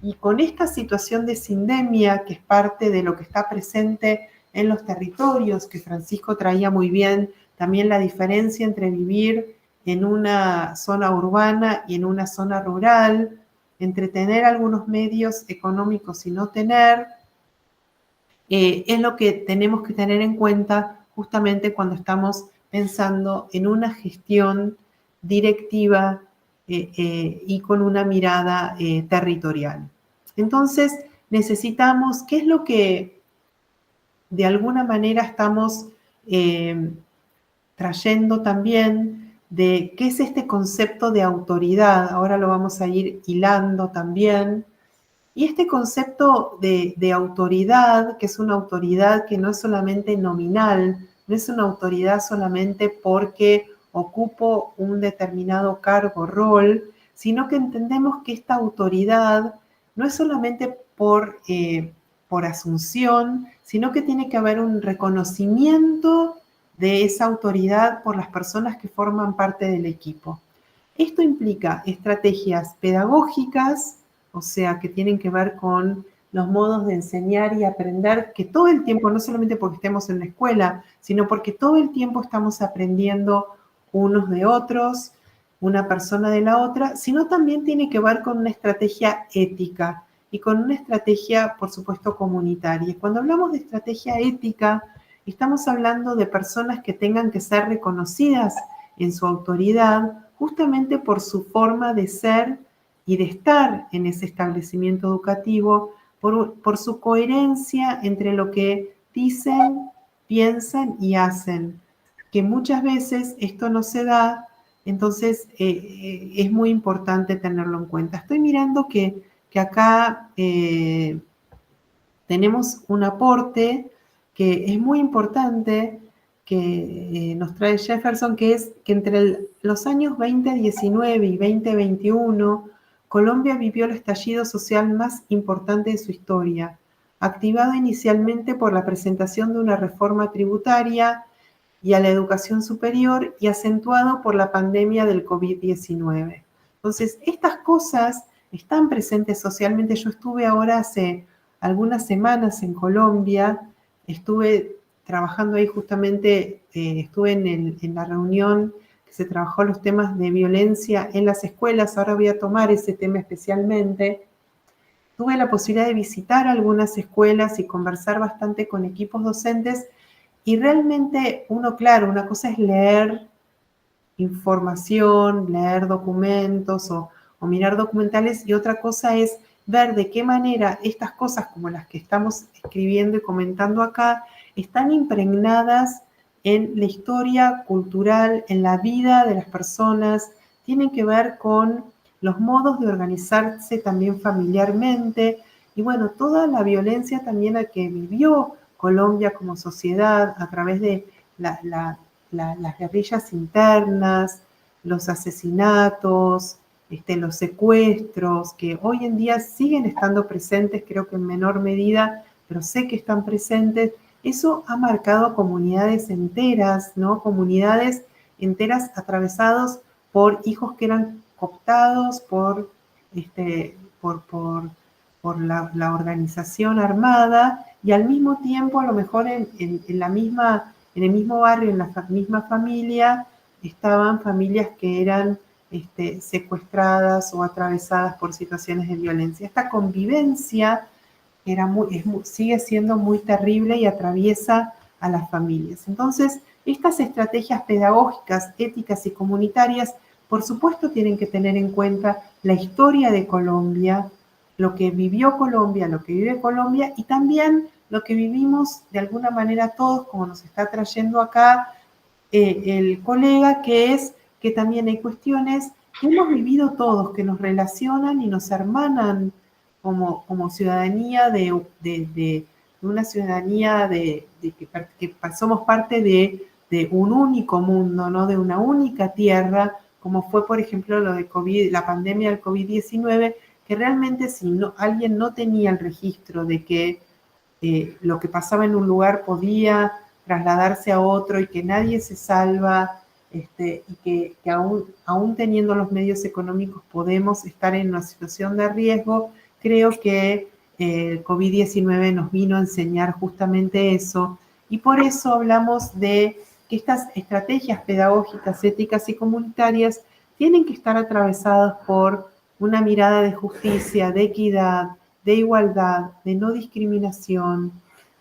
Y con esta situación de sindemia, que es parte de lo que está presente en los territorios, que Francisco traía muy bien también la diferencia entre vivir en una zona urbana y en una zona rural, entre tener algunos medios económicos y no tener, es lo que tenemos que tener en cuenta justamente cuando estamos pensando en una gestión directiva y con una mirada territorial. Entonces, necesitamos, ¿qué es lo que de alguna manera estamos trayendo también de qué es este concepto de autoridad? Ahora lo vamos a ir hilando también. Y este concepto de autoridad, que es una autoridad que no es solamente nominal, no es una autoridad solamente porque ocupo un determinado cargo o rol, sino que entendemos que esta autoridad no es solamente por asunción, sino que tiene que haber un reconocimiento de esa autoridad por las personas que forman parte del equipo. Esto implica estrategias pedagógicas, o sea, que tienen que ver con los modos de enseñar y aprender, que todo el tiempo, no solamente porque estemos en la escuela, sino porque todo el tiempo estamos aprendiendo unos de otros, una persona de la otra, sino también tiene que ver con una estrategia ética y con una estrategia, por supuesto, comunitaria. Cuando hablamos de estrategia ética, estamos hablando de personas que tengan que ser reconocidas en su autoridad, justamente por su forma de ser y de estar en ese establecimiento educativo, por su coherencia entre lo que dicen, piensan y hacen, que muchas veces esto no se da, entonces es muy importante tenerlo en cuenta. Estoy mirando que acá tenemos un aporte que es muy importante, que nos trae Jefferson, que es que entre los años 2019 y 2021, Colombia vivió el estallido social más importante de su historia, activado inicialmente por la presentación de una reforma tributaria y a la educación superior y acentuado por la pandemia del COVID-19. Entonces, estas cosas están presentes socialmente. Yo estuve ahora hace algunas semanas en Colombia, estuve trabajando ahí justamente, estuve en la reunión que se trabajó los temas de violencia en las escuelas, ahora voy a tomar ese tema especialmente. Tuve la posibilidad de visitar algunas escuelas y conversar bastante con equipos docentes, y realmente uno, claro, una cosa es leer información, leer documentos o mirar documentales, y otra cosa es ver de qué manera estas cosas como las que estamos escribiendo y comentando acá están impregnadas en la historia cultural, en la vida de las personas, tienen que ver con los modos de organizarse también familiarmente y bueno, toda la violencia también a que vivió Colombia como sociedad a través de las guerrillas internas, los asesinatos, los secuestros, que hoy en día siguen estando presentes, creo que en menor medida, pero sé que están presentes. Eso ha marcado a comunidades enteras, ¿no? Comunidades enteras atravesados por hijos que eran cooptados por la organización armada y al mismo tiempo, a lo mejor en el mismo barrio, en la misma familia, estaban familias que eran secuestradas o atravesadas por situaciones de violencia. Esta convivencia sigue siendo muy terrible y atraviesa a las familias. Entonces, estas estrategias pedagógicas, éticas y comunitarias, por supuesto, tienen que tener en cuenta la historia de Colombia, lo que vivió Colombia, lo que vive Colombia y también lo que vivimos de alguna manera todos, como nos está trayendo acá el colega, que es que también hay cuestiones que hemos vivido todos, que nos relacionan y nos hermanan como ciudadanía de una ciudadanía que somos parte de un único mundo, ¿no? De una única tierra, como fue, por ejemplo, lo de COVID, la pandemia del COVID-19, que realmente si alguien no tenía el registro de que lo que pasaba en un lugar podía trasladarse a otro y que nadie se salva y que aún teniendo los medios económicos podemos estar en una situación de riesgo, creo que el COVID-19 nos vino a enseñar justamente eso y por eso hablamos de que estas estrategias pedagógicas, éticas y comunitarias tienen que estar atravesadas por una mirada de justicia, de equidad, de igualdad, de no discriminación,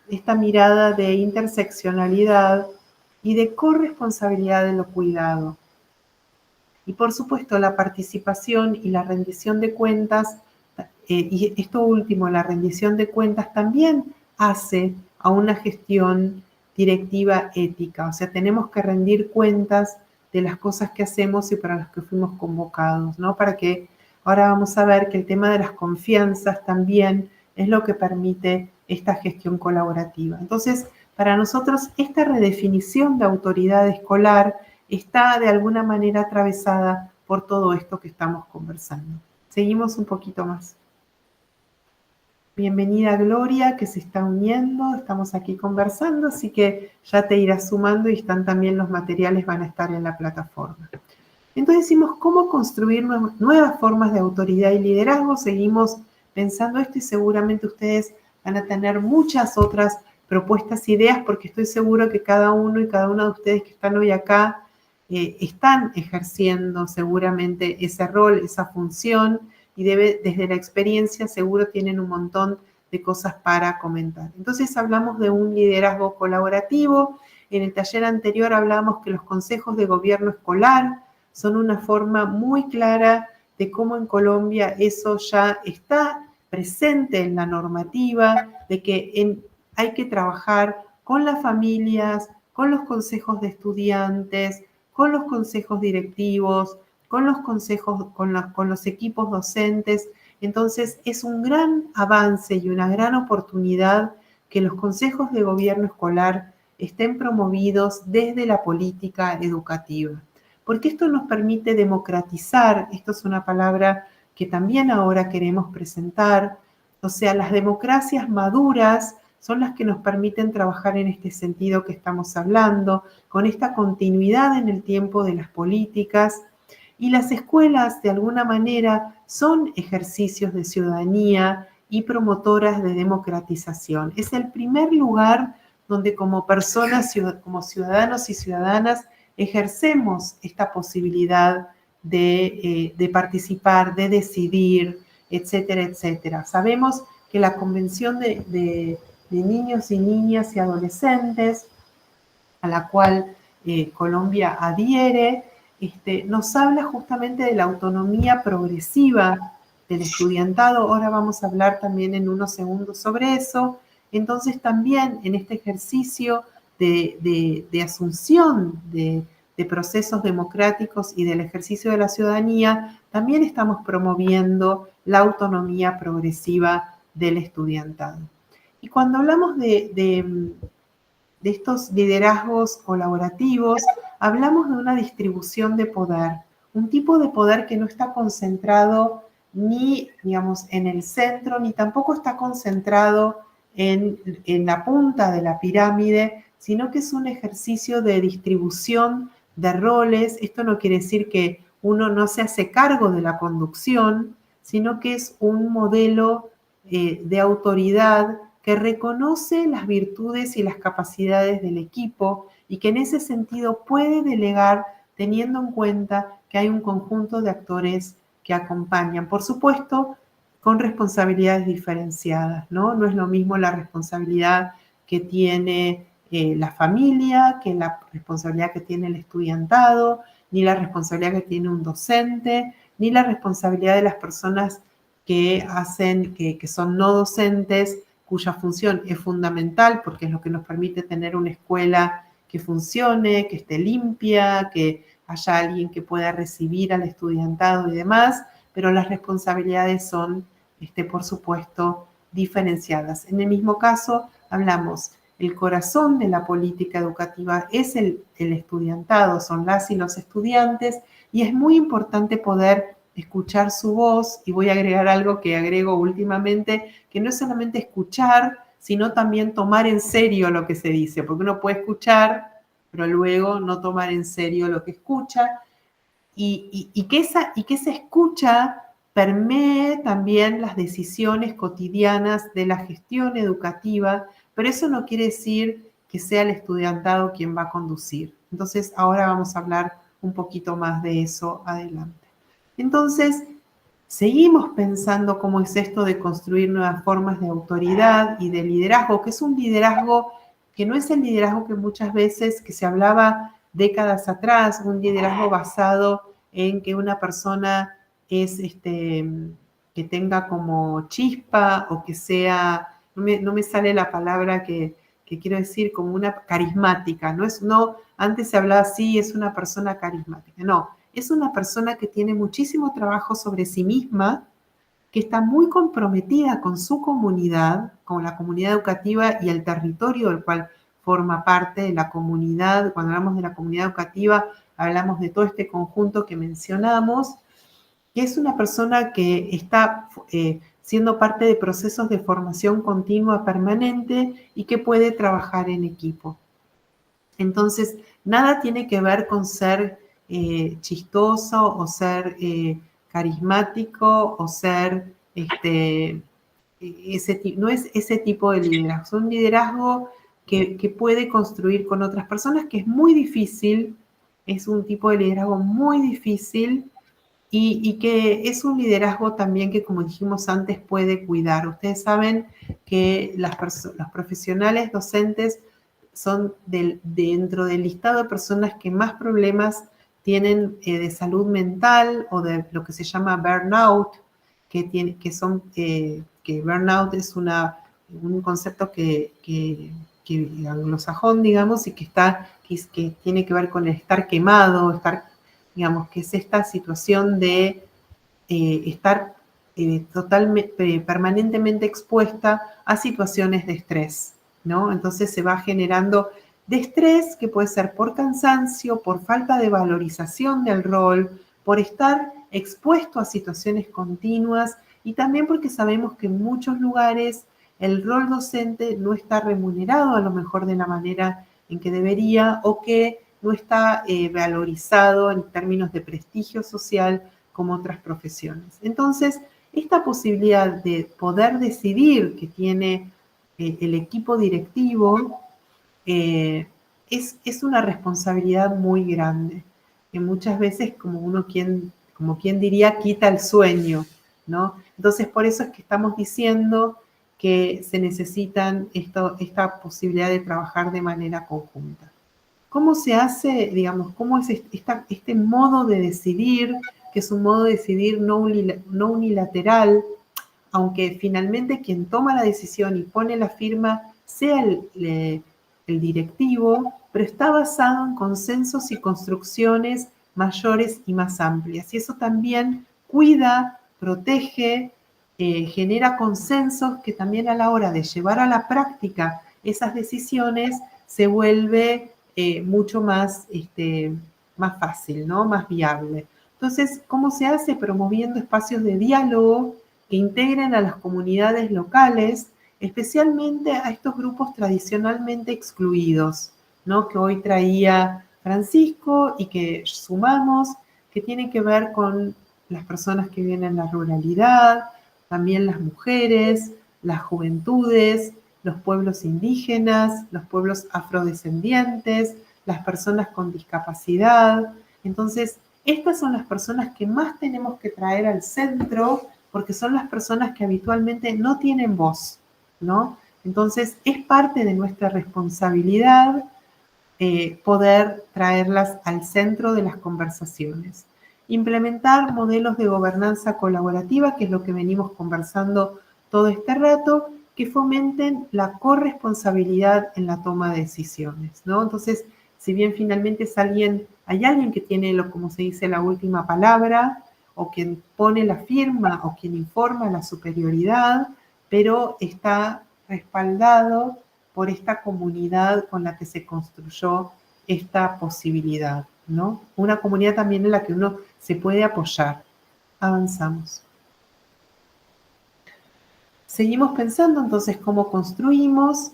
esta mirada de interseccionalidad y de corresponsabilidad de lo cuidado. Y por supuesto la participación y la rendición de cuentas, y esto último, la rendición de cuentas también hace a una gestión directiva ética, o sea, tenemos que rendir cuentas de las cosas que hacemos y para las que fuimos convocados, ¿no? Para que ahora vamos a ver que el tema de las confianzas también es lo que permite esta gestión colaborativa. Entonces, para nosotros, esta redefinición de autoridad escolar está de alguna manera atravesada por todo esto que estamos conversando. Seguimos un poquito más. Bienvenida Gloria, que se está uniendo, estamos aquí conversando, así que ya te irás sumando y están también los materiales, van a estar en la plataforma. Entonces decimos, ¿cómo construir nuevas formas de autoridad y liderazgo? Seguimos pensando esto y seguramente ustedes van a tener muchas otras propuestas, ideas, porque estoy seguro que cada uno y cada una de ustedes que están hoy acá están ejerciendo seguramente ese rol, esa función, y desde la experiencia seguro tienen un montón de cosas para comentar. Entonces hablamos de un liderazgo colaborativo. En el taller anterior hablamos que los consejos de gobierno escolar son una forma muy clara de cómo en Colombia eso ya está presente en la normativa, de que hay que trabajar con las familias, con los consejos de estudiantes, con los consejos directivos, con los consejos, con los equipos docentes. Entonces es un gran avance y una gran oportunidad que los consejos de gobierno escolar estén promovidos desde la política educativa, porque esto nos permite democratizar, esto es una palabra que también ahora queremos presentar, o sea, las democracias maduras son las que nos permiten trabajar en este sentido que estamos hablando, con esta continuidad en el tiempo de las políticas. Y las escuelas, de alguna manera, son ejercicios de ciudadanía y promotoras de democratización. Es el primer lugar donde como personas, como ciudadanos y ciudadanas, ejercemos esta posibilidad de participar, de decidir, etcétera, etcétera. Sabemos que la Convención de Niños y Niñas y Adolescentes, a la cual Colombia adhiere, nos habla justamente de la autonomía progresiva del estudiantado. Ahora vamos a hablar también en unos segundos sobre eso. Entonces también en este ejercicio de asunción de procesos democráticos y del ejercicio de la ciudadanía, también estamos promoviendo la autonomía progresiva del estudiantado. Y cuando hablamos de estos liderazgos colaborativos, hablamos de una distribución de poder, un tipo de poder que no está concentrado ni, digamos, en el centro, ni tampoco está concentrado en la punta de la pirámide, sino que es un ejercicio de distribución de roles. Esto no quiere decir que uno no se hace cargo de la conducción, sino que es un modelo de autoridad que reconoce las virtudes y las capacidades del equipo y que en ese sentido puede delegar teniendo en cuenta que hay un conjunto de actores que acompañan. Por supuesto, con responsabilidades diferenciadas, ¿no? No es lo mismo la responsabilidad que tiene la familia, que la responsabilidad que tiene el estudiantado, ni la responsabilidad que tiene un docente, ni la responsabilidad de las personas que son no docentes, cuya función es fundamental porque es lo que nos permite tener una escuela que funcione, que esté limpia, que haya alguien que pueda recibir al estudiantado y demás, pero las responsabilidades son, por supuesto, diferenciadas. En el mismo caso, hablamos, el corazón de la política educativa es el estudiantado, son las y los estudiantes, y es muy importante poder escuchar su voz, y voy a agregar algo que agrego últimamente, que no es solamente escuchar, sino también tomar en serio lo que se dice, porque uno puede escuchar, pero luego no tomar en serio lo que escucha, y que esa escucha permee también las decisiones cotidianas de la gestión educativa, pero eso no quiere decir que sea el estudiantado quien va a conducir. Entonces, ahora vamos a hablar un poquito más de eso adelante. Entonces, seguimos pensando cómo es esto de construir nuevas formas de autoridad y de liderazgo, que es un liderazgo que no es el liderazgo que muchas veces que se hablaba décadas atrás, un liderazgo basado en que una persona es que tenga como chispa o que sea, no me sale la palabra que quiero decir, como una carismática, antes se hablaba así, es una persona carismática, no, es una persona que tiene muchísimo trabajo sobre sí misma, que está muy comprometida con su comunidad, con la comunidad educativa y el territorio del cual forma parte de la comunidad. Cuando hablamos de la comunidad educativa, hablamos de todo este conjunto que mencionamos, que es una persona que está siendo parte de procesos de formación continua permanente y que puede trabajar en equipo. Entonces, nada tiene que ver con ser chistoso o ser carismático o ser no es ese tipo de liderazgo. Es un liderazgo que puede construir con otras personas, que es muy difícil, es un tipo de liderazgo muy difícil y que es un liderazgo también que, como dijimos antes, puede cuidar. Ustedes saben que los profesionales docentes son dentro del listado de personas que más problemas tienen de salud mental o de lo que se llama burnout, que burnout es un concepto que anglosajón, digamos, y que tiene que ver con el estar quemado, digamos, que es esta situación de estar totalmente, permanentemente expuesta a situaciones de estrés, ¿no? Entonces se va generando de estrés que puede ser por cansancio, por falta de valorización del rol, por estar expuesto a situaciones continuas y también porque sabemos que en muchos lugares el rol docente no está remunerado a lo mejor de la manera en que debería o que no está valorizado en términos de prestigio social como otras profesiones. Entonces, esta posibilidad de poder decidir que tiene el equipo directivo es una responsabilidad muy grande, que muchas veces como quien diría, quita el sueño, ¿no? Entonces, por eso es que estamos diciendo que se necesitan esta posibilidad de trabajar de manera conjunta. ¿Cómo se hace, digamos, cómo es este modo de decidir que es un modo de decidir no unilateral, aunque finalmente quien toma la decisión y pone la firma sea el directivo, pero está basado en consensos y construcciones mayores y más amplias. Y eso también cuida, protege, genera consensos que también a la hora de llevar a la práctica esas decisiones se vuelve mucho más, más fácil, ¿no? Más viable. Entonces, ¿cómo se hace? Promoviendo espacios de diálogo que integren a las comunidades locales, especialmente a estos grupos tradicionalmente excluidos, ¿no? Que hoy traía Francisco y que sumamos, que tiene que ver con las personas que viven en la ruralidad, también las mujeres, las juventudes, los pueblos indígenas, los pueblos afrodescendientes, las personas con discapacidad. Entonces, estas son las personas que más tenemos que traer al centro porque son las personas que habitualmente no tienen voz, ¿no? Entonces, es parte de nuestra responsabilidad poder traerlas al centro de las conversaciones. Implementar modelos de gobernanza colaborativa, que es lo que venimos conversando todo este rato, que fomenten la corresponsabilidad en la toma de decisiones, ¿no? Entonces, si bien finalmente hay alguien que tiene, como se dice, la última palabra, o quien pone la firma, o quien informa la superioridad, pero está respaldado por esta comunidad con la que se construyó esta posibilidad, ¿no? Una comunidad también en la que uno se puede apoyar. Avanzamos. Seguimos pensando entonces cómo construimos,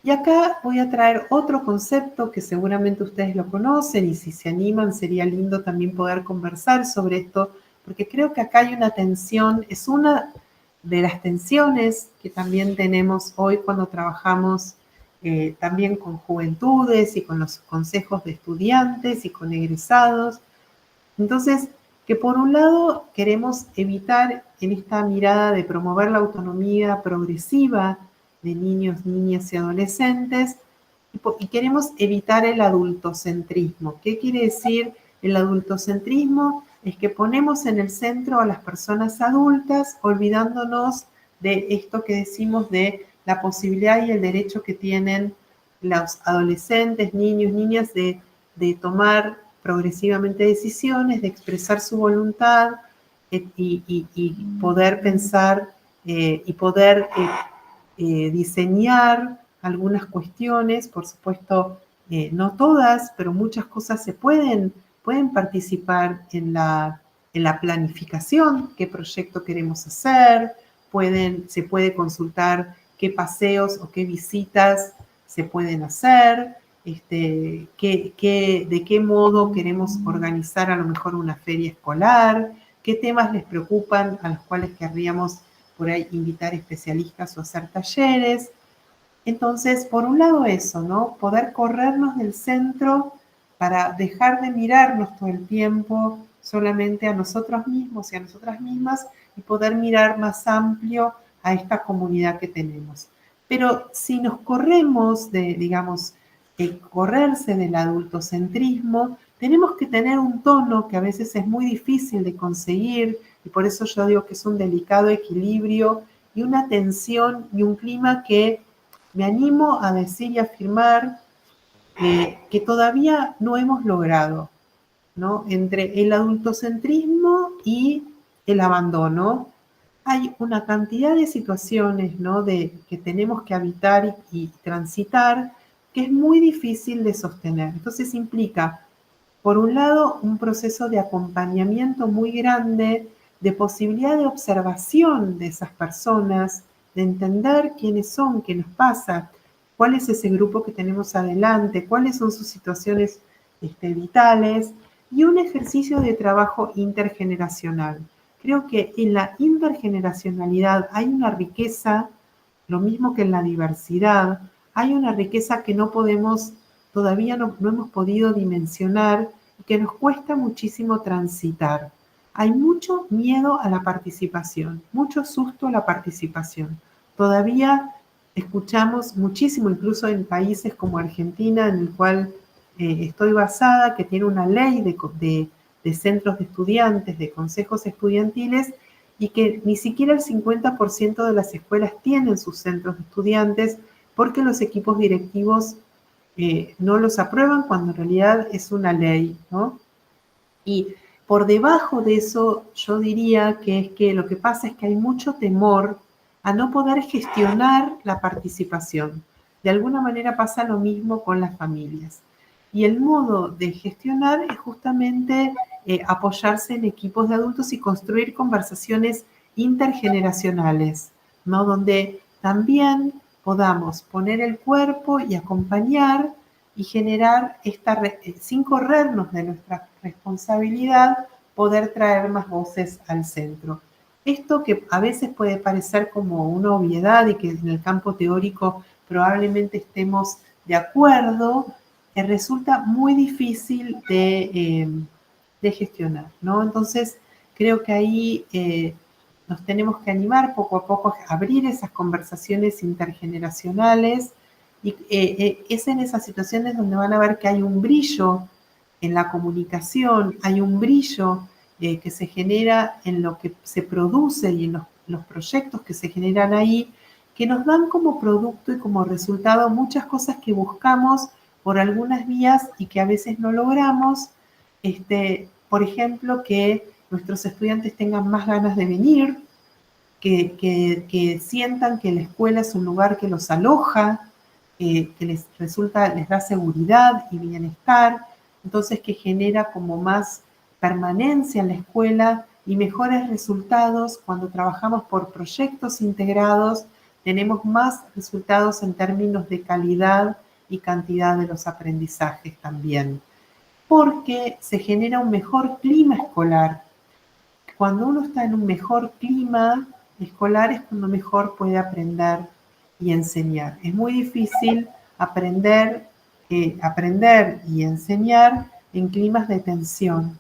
y acá voy a traer otro concepto que seguramente ustedes lo conocen, y si se animan sería lindo también poder conversar sobre esto, porque creo que acá hay una tensión, es una de las tensiones que también tenemos hoy cuando trabajamos también con juventudes y con los consejos de estudiantes y con egresados. Entonces, que por un lado queremos evitar en esta mirada de promover la autonomía progresiva de niños, niñas y adolescentes, y queremos evitar el adultocentrismo. ¿Qué quiere decir el adultocentrismo? Es que ponemos en el centro a las personas adultas, olvidándonos de esto que decimos de la posibilidad y el derecho que tienen los adolescentes, niños, niñas de tomar progresivamente decisiones, de expresar su voluntad y poder pensar y poder diseñar algunas cuestiones, por supuesto, no todas, pero muchas cosas pueden participar en la planificación, qué proyecto queremos hacer, se puede consultar qué paseos o qué visitas se pueden hacer, de qué modo queremos organizar a lo mejor una feria escolar, qué temas les preocupan a los cuales querríamos por ahí invitar especialistas o hacer talleres. Entonces, por un lado eso, ¿no? Poder corrernos del centro para dejar de mirarnos todo el tiempo solamente a nosotros mismos y a nosotras mismas y poder mirar más amplio a esta comunidad que tenemos. Pero si nos corremos de, digamos, correrse del adultocentrismo, tenemos que tener un tono que a veces es muy difícil de conseguir, y por eso yo digo que es un delicado equilibrio y una tensión y un clima que me animo a decir y afirmar que todavía no hemos logrado, ¿no? Entre el adultocentrismo y el abandono, hay una cantidad de situaciones, ¿no? que tenemos que habitar y transitar, que es muy difícil de sostener. Entonces implica, por un lado, un proceso de acompañamiento muy grande, de posibilidad de observación de esas personas, de entender quiénes son, qué nos pasa, cuál es ese grupo que tenemos adelante, cuáles son sus situaciones vitales, y un ejercicio de trabajo intergeneracional. Creo que en la intergeneracionalidad hay una riqueza, lo mismo que en la diversidad, hay una riqueza que todavía no hemos podido dimensionar y que nos cuesta muchísimo transitar. Hay mucho miedo a la participación, mucho susto a la participación. Todavía escuchamos muchísimo, incluso en países como Argentina, en el cual estoy basada, que tiene una ley de centros de estudiantes, de consejos estudiantiles, y que ni siquiera el 50% de las escuelas tienen sus centros de estudiantes porque los equipos directivos no los aprueban cuando en realidad es una ley, ¿no? Y por debajo de eso yo diría que es que lo que pasa es que hay mucho temor a no poder gestionar la participación. De alguna manera pasa lo mismo con las familias. Y el modo de gestionar es justamente apoyarse en equipos de adultos y construir conversaciones intergeneracionales, ¿no? Donde también podamos poner el cuerpo y acompañar y generar sin corrernos de nuestra responsabilidad, poder traer más voces al centro. Esto que a veces puede parecer como una obviedad y que en el campo teórico probablemente estemos de acuerdo, resulta muy difícil de gestionar, ¿no? Entonces, creo que ahí nos tenemos que animar poco a poco a abrir esas conversaciones intergeneracionales y es en esas situaciones donde van a ver que hay un brillo en la comunicación, hay un brillo que se genera en lo que se produce y en los proyectos que se generan ahí, que nos dan como producto y como resultado muchas cosas que buscamos por algunas vías y que a veces no logramos. Por ejemplo, que nuestros estudiantes tengan más ganas de venir, que sientan que la escuela es un lugar que los aloja, que les da seguridad y bienestar, entonces que genera como más permanencia en la escuela y mejores resultados. Cuando trabajamos por proyectos integrados, tenemos más resultados en términos de calidad y cantidad de los aprendizajes también, porque se genera un mejor clima escolar. Cuando uno está en un mejor clima escolar es cuando mejor puede aprender y enseñar. Es muy difícil aprender y enseñar en climas de tensión,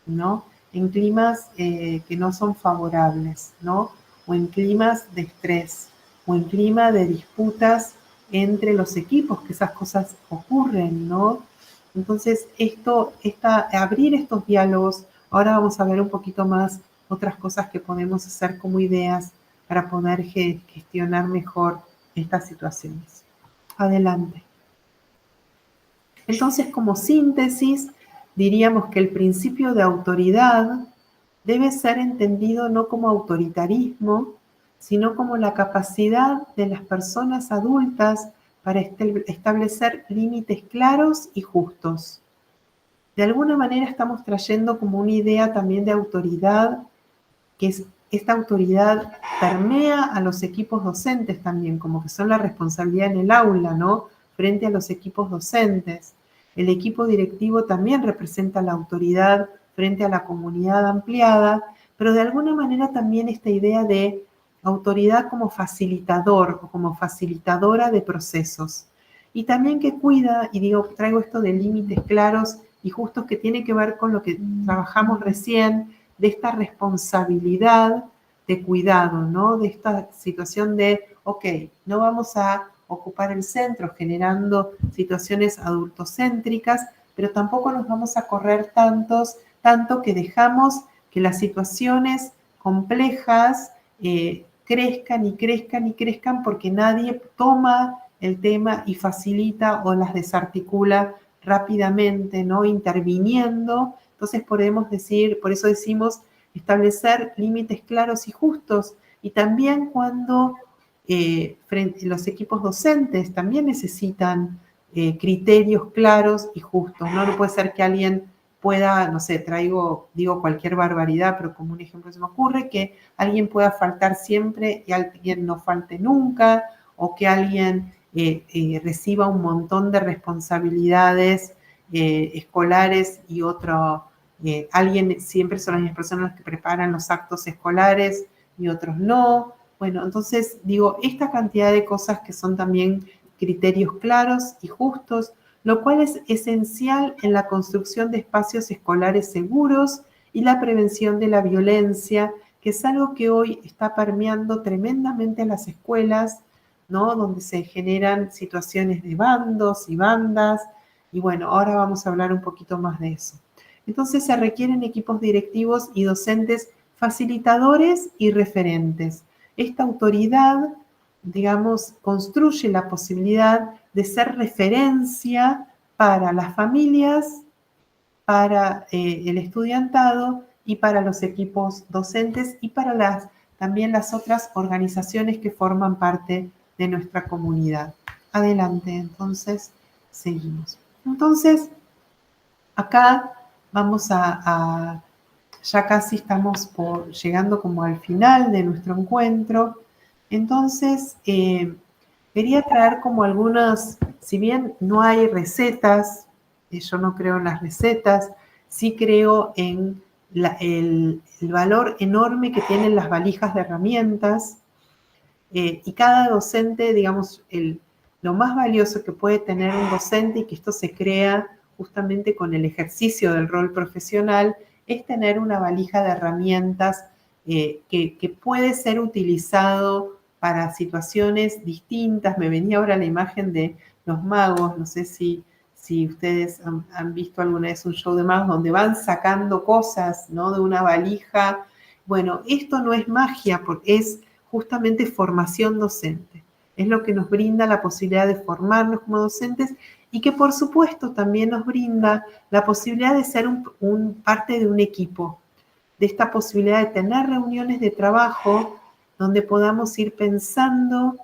¿no? En climas que no son favorables, ¿no? O en climas de estrés, o en clima de disputas entre los equipos, que esas cosas ocurren, ¿no? Entonces, abrir estos diálogos, ahora vamos a ver un poquito más otras cosas que podemos hacer como ideas para poder gestionar mejor estas situaciones. Adelante. Entonces, como síntesis, diríamos que el principio de autoridad debe ser entendido no como autoritarismo, sino como la capacidad de las personas adultas para establecer límites claros y justos. De alguna manera estamos trayendo como una idea también de autoridad, que esta autoridad permea a los equipos docentes también, como que son la responsabilidad en el aula, ¿no? Frente a los equipos docentes. El equipo directivo también representa la autoridad frente a la comunidad ampliada, pero de alguna manera también esta idea de autoridad como facilitador o como facilitadora de procesos. Y también que cuida, y traigo esto de límites claros y justos que tiene que ver con lo que trabajamos recién, de esta responsabilidad de cuidado, ¿no? De esta situación de, ok, no vamos a ocupar el centro generando situaciones adultocéntricas, pero tampoco nos vamos a correr tanto que dejamos que las situaciones complejas crezcan y crezcan y crezcan porque nadie toma el tema y facilita o las desarticula rápidamente, ¿no? Interviniendo. Entonces podemos decir, por eso decimos, establecer límites claros y justos. Y también cuando los equipos docentes también necesitan criterios claros y justos, ¿no? No puede ser que alguien pueda, no sé, digo cualquier barbaridad, pero como un ejemplo se me ocurre, que alguien pueda faltar siempre y alguien no falte nunca, o que alguien reciba un montón de responsabilidades escolares y alguien siempre son las mismas personas que preparan los actos escolares y otros no. Bueno, entonces esta cantidad de cosas que son también criterios claros y justos, lo cual es esencial en la construcción de espacios escolares seguros y la prevención de la violencia, que es algo que hoy está permeando tremendamente en las escuelas, ¿no? Donde se generan situaciones de bandos y bandas, y bueno, ahora vamos a hablar un poquito más de eso. Entonces se requieren equipos directivos y docentes facilitadores y referentes. Esta autoridad, digamos, construye la posibilidad de ser referencia para las familias, para el estudiantado y para los equipos docentes y para también las otras organizaciones que forman parte de nuestra comunidad. Adelante, entonces, seguimos. Entonces, acá vamos ya casi estamos llegando como al final de nuestro encuentro. Entonces, quería traer como algunas, si bien no hay recetas, yo no creo en las recetas, sí creo en el valor enorme que tienen las valijas de herramientas, y cada docente, digamos, lo más valioso que puede tener un docente, y que esto se crea justamente con el ejercicio del rol profesional, es tener una valija de herramientas que puede ser utilizado para situaciones distintas. Me venía ahora la imagen de los magos, no sé si ustedes han visto alguna vez un show de magos donde van sacando cosas, ¿no?, de una valija. Bueno, esto no es magia, porque es justamente formación docente. Es lo que nos brinda la posibilidad de formarnos como docentes, y que por supuesto también nos brinda la posibilidad de ser parte de un equipo, de esta posibilidad de tener reuniones de trabajo donde podamos ir pensando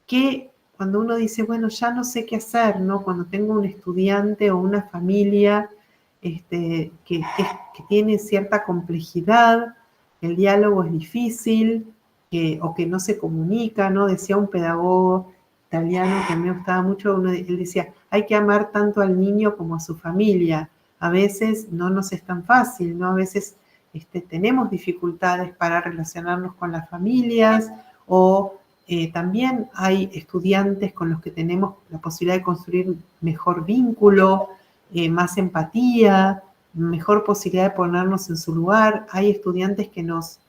que cuando uno dice, bueno, ya no sé qué hacer, ¿no? Cuando tengo un estudiante o una familia que tiene cierta complejidad, el diálogo es difícil, o que no se comunica, ¿no? Decía un pedagogo italiano que me gustaba mucho, él decía, hay que amar tanto al niño como a su familia. A veces no nos es tan fácil, ¿no? A veces tenemos dificultades para relacionarnos con las familias, o también hay estudiantes con los que tenemos la posibilidad de construir mejor vínculo, más empatía, mejor posibilidad de ponernos en su lugar. Hay estudiantes que nos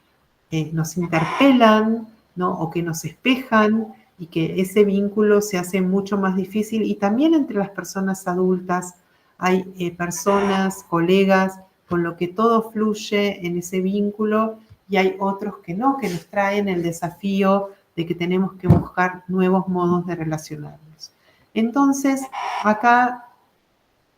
interpelan, ¿no?, o que nos espejan, y que ese vínculo se hace mucho más difícil. Y también entre las personas adultas hay personas, colegas, con lo que todo fluye en ese vínculo, y hay otros que no, que nos traen el desafío de que tenemos que buscar nuevos modos de relacionarnos. Entonces, acá,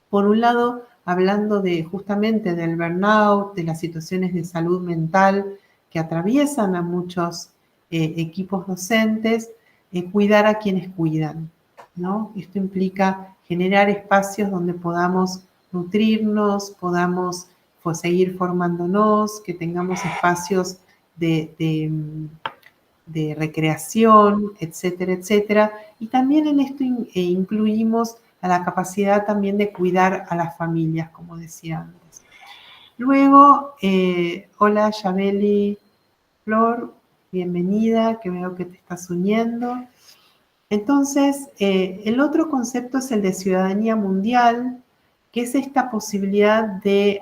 por un lado, hablando justamente del burnout, de las situaciones de salud mental que atraviesan a muchos equipos docentes, cuidar a quienes cuidan, ¿no? Esto implica generar espacios donde podamos nutrirnos, podamos seguir formándonos, que tengamos espacios de recreación, etcétera, etcétera. Y también en esto incluimos a la capacidad también de cuidar a las familias, como decía antes. Luego, hola Yabeli Flor, bienvenida, que veo que te estás uniendo. Entonces, el otro concepto es el de ciudadanía mundial, que es esta posibilidad de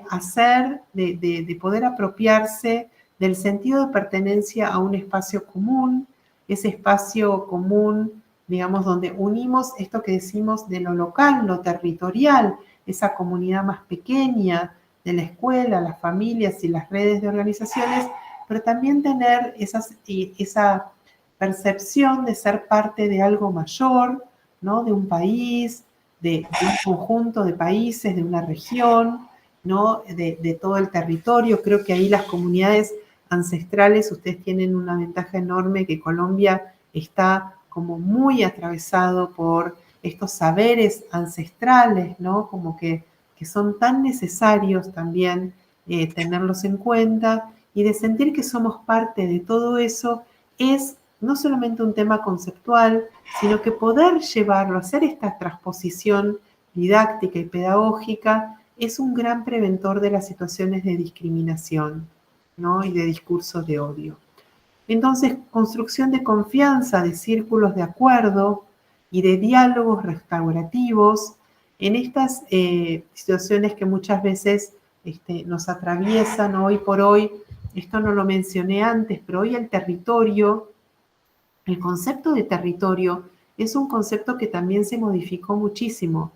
de poder apropiarse del sentido de pertenencia a un espacio común, ese espacio común, digamos, donde unimos esto que decimos de lo local, lo territorial, esa comunidad más pequeña de la escuela, las familias y las redes de organizaciones, pero también tener esa percepción de ser parte de algo mayor, ¿no?, de un país, de un conjunto de países, de una región, ¿no?, de todo el territorio. Creo que ahí las comunidades ancestrales, ustedes tienen una ventaja enorme, que Colombia está como muy atravesado por estos saberes ancestrales, ¿no?, como que son tan necesarios también tenerlos en cuenta, y de sentir que somos parte de todo eso es no solamente un tema conceptual, sino que poder llevarlo, hacer esta transposición didáctica y pedagógica, es un gran preventor de las situaciones de discriminación, ¿no?, y de discursos de odio. Entonces, construcción de confianza, de círculos de acuerdo y de diálogos restaurativos en estas situaciones que muchas veces nos atraviesan hoy por hoy. Esto no lo mencioné antes, pero hoy el concepto de territorio es un concepto que también se modificó muchísimo.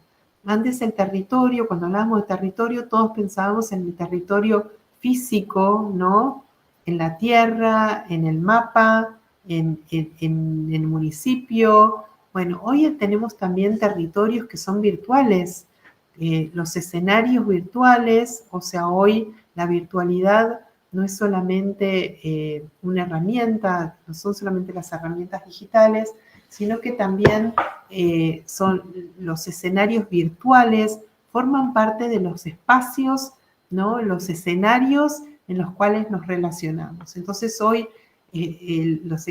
Antes el territorio, cuando hablábamos de territorio, todos pensábamos en el territorio físico, ¿no? En la tierra, en el mapa, en el municipio. Bueno, hoy tenemos también territorios que son virtuales, los escenarios virtuales, o sea, hoy la virtualidad no es solamente una herramienta, no son solamente las herramientas digitales, sino que también son los escenarios virtuales, forman parte de los espacios, ¿no? Los escenarios en los cuales nos relacionamos. Entonces hoy los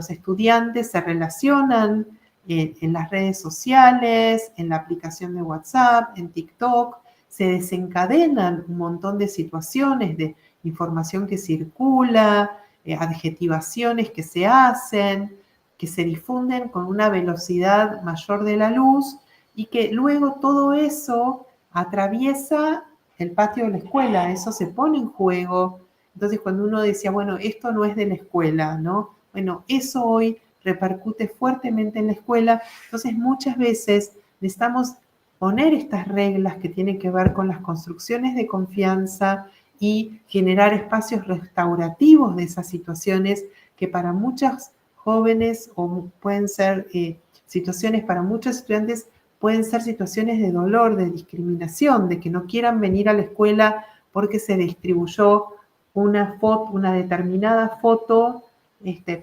estudiantes se relacionan en las redes sociales, en la aplicación de WhatsApp, en TikTok, se desencadenan un montón de situaciones de información que circula, adjetivaciones que se hacen, que se difunden con una velocidad mayor de la luz y que luego todo eso atraviesa el patio de la escuela, eso se pone en juego. Entonces cuando uno decía, bueno, esto no es de la escuela, ¿no? Bueno, eso hoy repercute fuertemente en la escuela, entonces muchas veces necesitamos poner estas reglas que tienen que ver con las construcciones de confianza y generar espacios restaurativos de esas situaciones que para muchas jóvenes o pueden ser situaciones para muchos estudiantes, pueden ser situaciones de dolor, de discriminación, de que no quieran venir a la escuela porque se distribuyó una foto, una determinada foto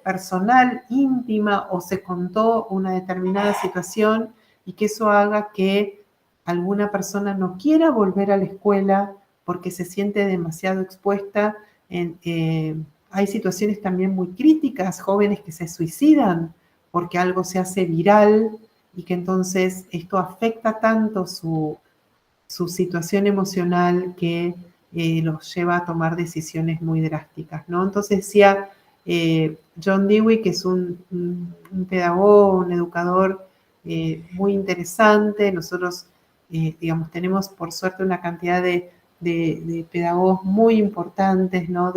personal, íntima, o se contó una determinada situación y que eso haga que alguna persona no quiera volver a la escuela porque se siente demasiado expuesta. Hay situaciones también muy críticas, jóvenes que se suicidan porque algo se hace viral y que entonces esto afecta tanto su situación emocional que los lleva a tomar decisiones muy drásticas, ¿no? Entonces decía John Dewey, que es un pedagogo, un educador muy interesante. Nosotros, digamos, tenemos por suerte una cantidad de pedagogos muy importantes, ¿no?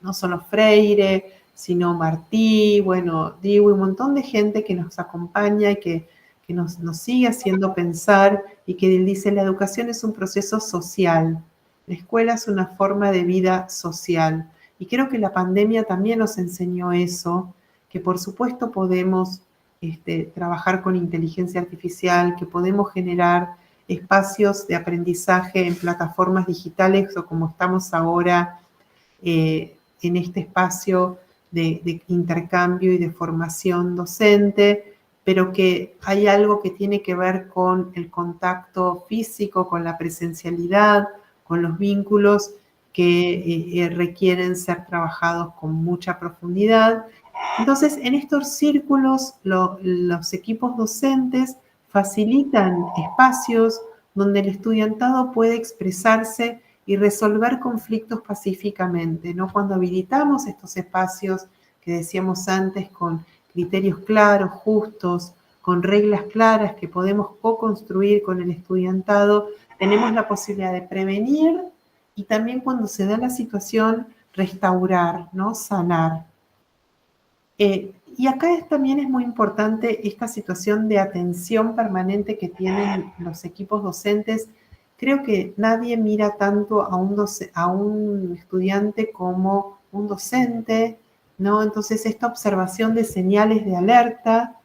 No solo Freire, sino Martí, bueno, Dewey, un montón de gente que nos acompaña y que nos sigue haciendo pensar y que dice, la educación es un proceso social, la escuela es una forma de vida social. Y creo que la pandemia también nos enseñó eso, que por supuesto podemos trabajar con inteligencia artificial, que podemos generar espacios de aprendizaje en plataformas digitales o como estamos ahora, en este espacio de intercambio y de formación docente, pero que hay algo que tiene que ver con el contacto físico, con la presencialidad, con los vínculos que requieren ser trabajados con mucha profundidad. Entonces, en estos círculos, los equipos docentes facilitan espacios donde el estudiantado puede expresarse y resolver conflictos pacíficamente, ¿no? Cuando habilitamos estos espacios que decíamos antes con criterios claros, justos, con reglas claras que podemos co-construir con el estudiantado, tenemos la posibilidad de prevenir y también cuando se da la situación, restaurar, ¿no? Sanar. Y acá también es muy importante esta situación de atención permanente que tienen los equipos docentes. Creo que nadie mira tanto a un estudiante como un docente, ¿no? Entonces, esta observación de señales de alerta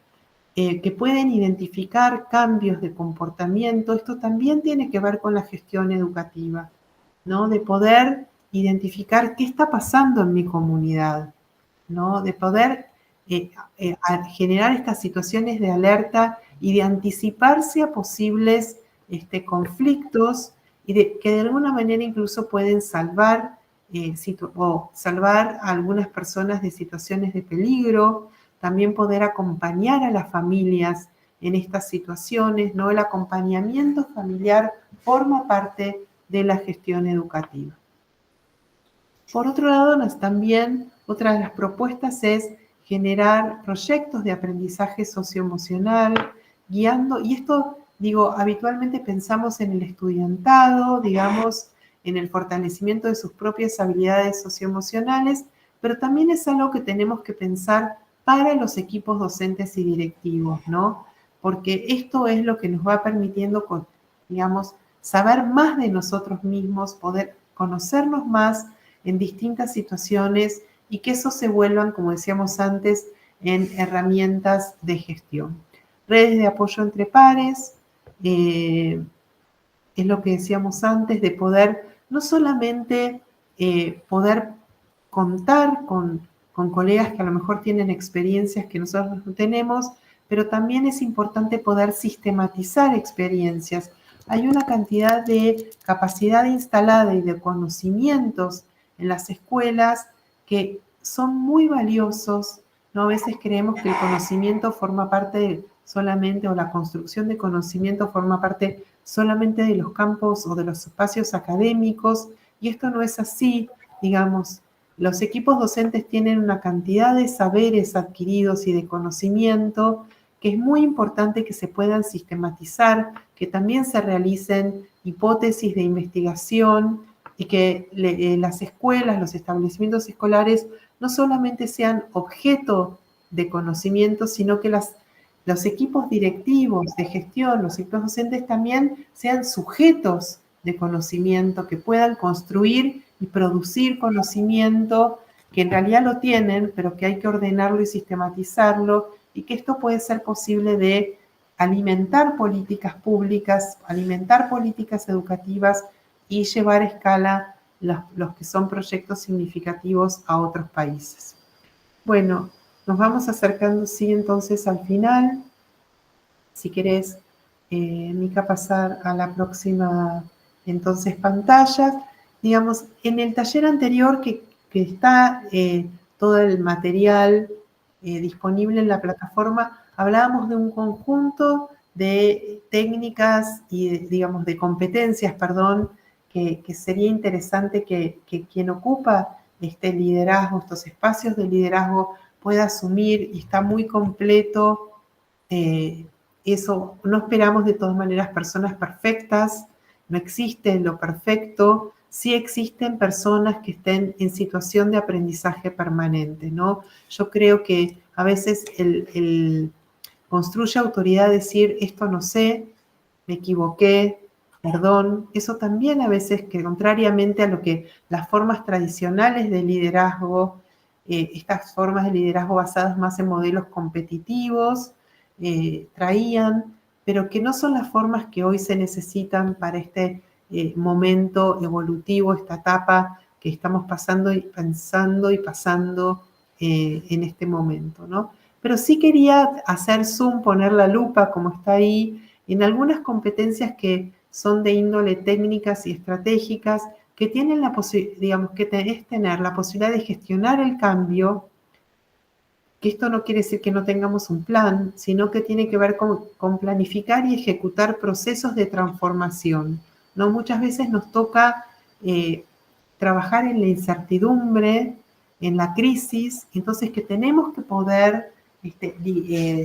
que pueden identificar cambios de comportamiento, esto también tiene que ver con la gestión educativa, ¿no? De poder identificar qué está pasando en mi comunidad, ¿no? De poder generar estas situaciones de alerta y de anticiparse a posibles conflictos y que de alguna manera incluso pueden salvar a algunas personas de situaciones de peligro, también poder acompañar a las familias en estas situaciones, ¿no? El acompañamiento familiar forma parte de la gestión educativa. Por otro lado, también otra de las propuestas es generar proyectos de aprendizaje socioemocional, guiando, y esto, digo, habitualmente pensamos en el estudiantado, digamos, en el fortalecimiento de sus propias habilidades socioemocionales, pero también es algo que tenemos que pensar para los equipos docentes y directivos, ¿no? porque esto es lo que nos va permitiendo, digamos, saber más de nosotros mismos, poder conocernos más en distintas situaciones y que eso se vuelvan, como decíamos antes, en herramientas de gestión. Redes de apoyo entre pares, es lo que decíamos antes, de poder no solamente poder contar con colegas que a lo mejor tienen experiencias que nosotros no tenemos, pero también es importante poder sistematizar experiencias. Hay una cantidad de capacidad instalada y de conocimientos en las escuelas que son muy valiosos, ¿no? A veces creemos que el conocimiento forma parte solamente, o la construcción de conocimiento forma parte solamente de los campos o de los espacios académicos, y esto no es así, digamos. Los equipos docentes tienen una cantidad de saberes adquiridos y de conocimiento que es muy importante que se puedan sistematizar, que también se realicen hipótesis de investigación y que las escuelas, los establecimientos escolares no solamente sean objeto de conocimiento, sino que los equipos directivos de gestión, los equipos docentes también sean sujetos de conocimiento, que puedan construir y producir conocimiento que en realidad lo tienen, pero que hay que ordenarlo y sistematizarlo, y que esto puede ser posible de alimentar políticas públicas, alimentar políticas educativas y llevar a escala los que son proyectos significativos a otros países. Bueno, nos vamos acercando, sí, entonces al final. Si querés, Mica, pasar a la próxima, entonces, pantalla. Digamos, en el taller anterior que está todo el material disponible en la plataforma, hablábamos de un conjunto de técnicas y, digamos, de competencias, perdón, que sería interesante que quien ocupa este liderazgo, estos espacios de liderazgo, pueda asumir, y está muy completo. Eso, no esperamos de todas maneras personas perfectas, no existe lo perfecto, sí existen personas que estén en situación de aprendizaje permanente, ¿no? Yo creo que a veces el construye autoridad decir, esto no sé, me equivoqué, perdón, eso también a veces, que contrariamente a lo que las formas tradicionales de liderazgo, estas formas de liderazgo basadas más en modelos competitivos, traían, pero que no son las formas que hoy se necesitan para este momento evolutivo, esta etapa que estamos pasando y pensando y pasando en este momento, ¿no? Pero sí quería hacer zoom, poner la lupa, como está ahí, en algunas competencias que son de índole técnicas y estratégicas, que tienen la posibilidad, digamos, que es tener la posibilidad de gestionar el cambio, que esto no quiere decir que no tengamos un plan, sino que tiene que ver con planificar y ejecutar procesos de transformación, ¿no? Muchas veces nos toca trabajar en la incertidumbre, en la crisis, entonces que tenemos que poder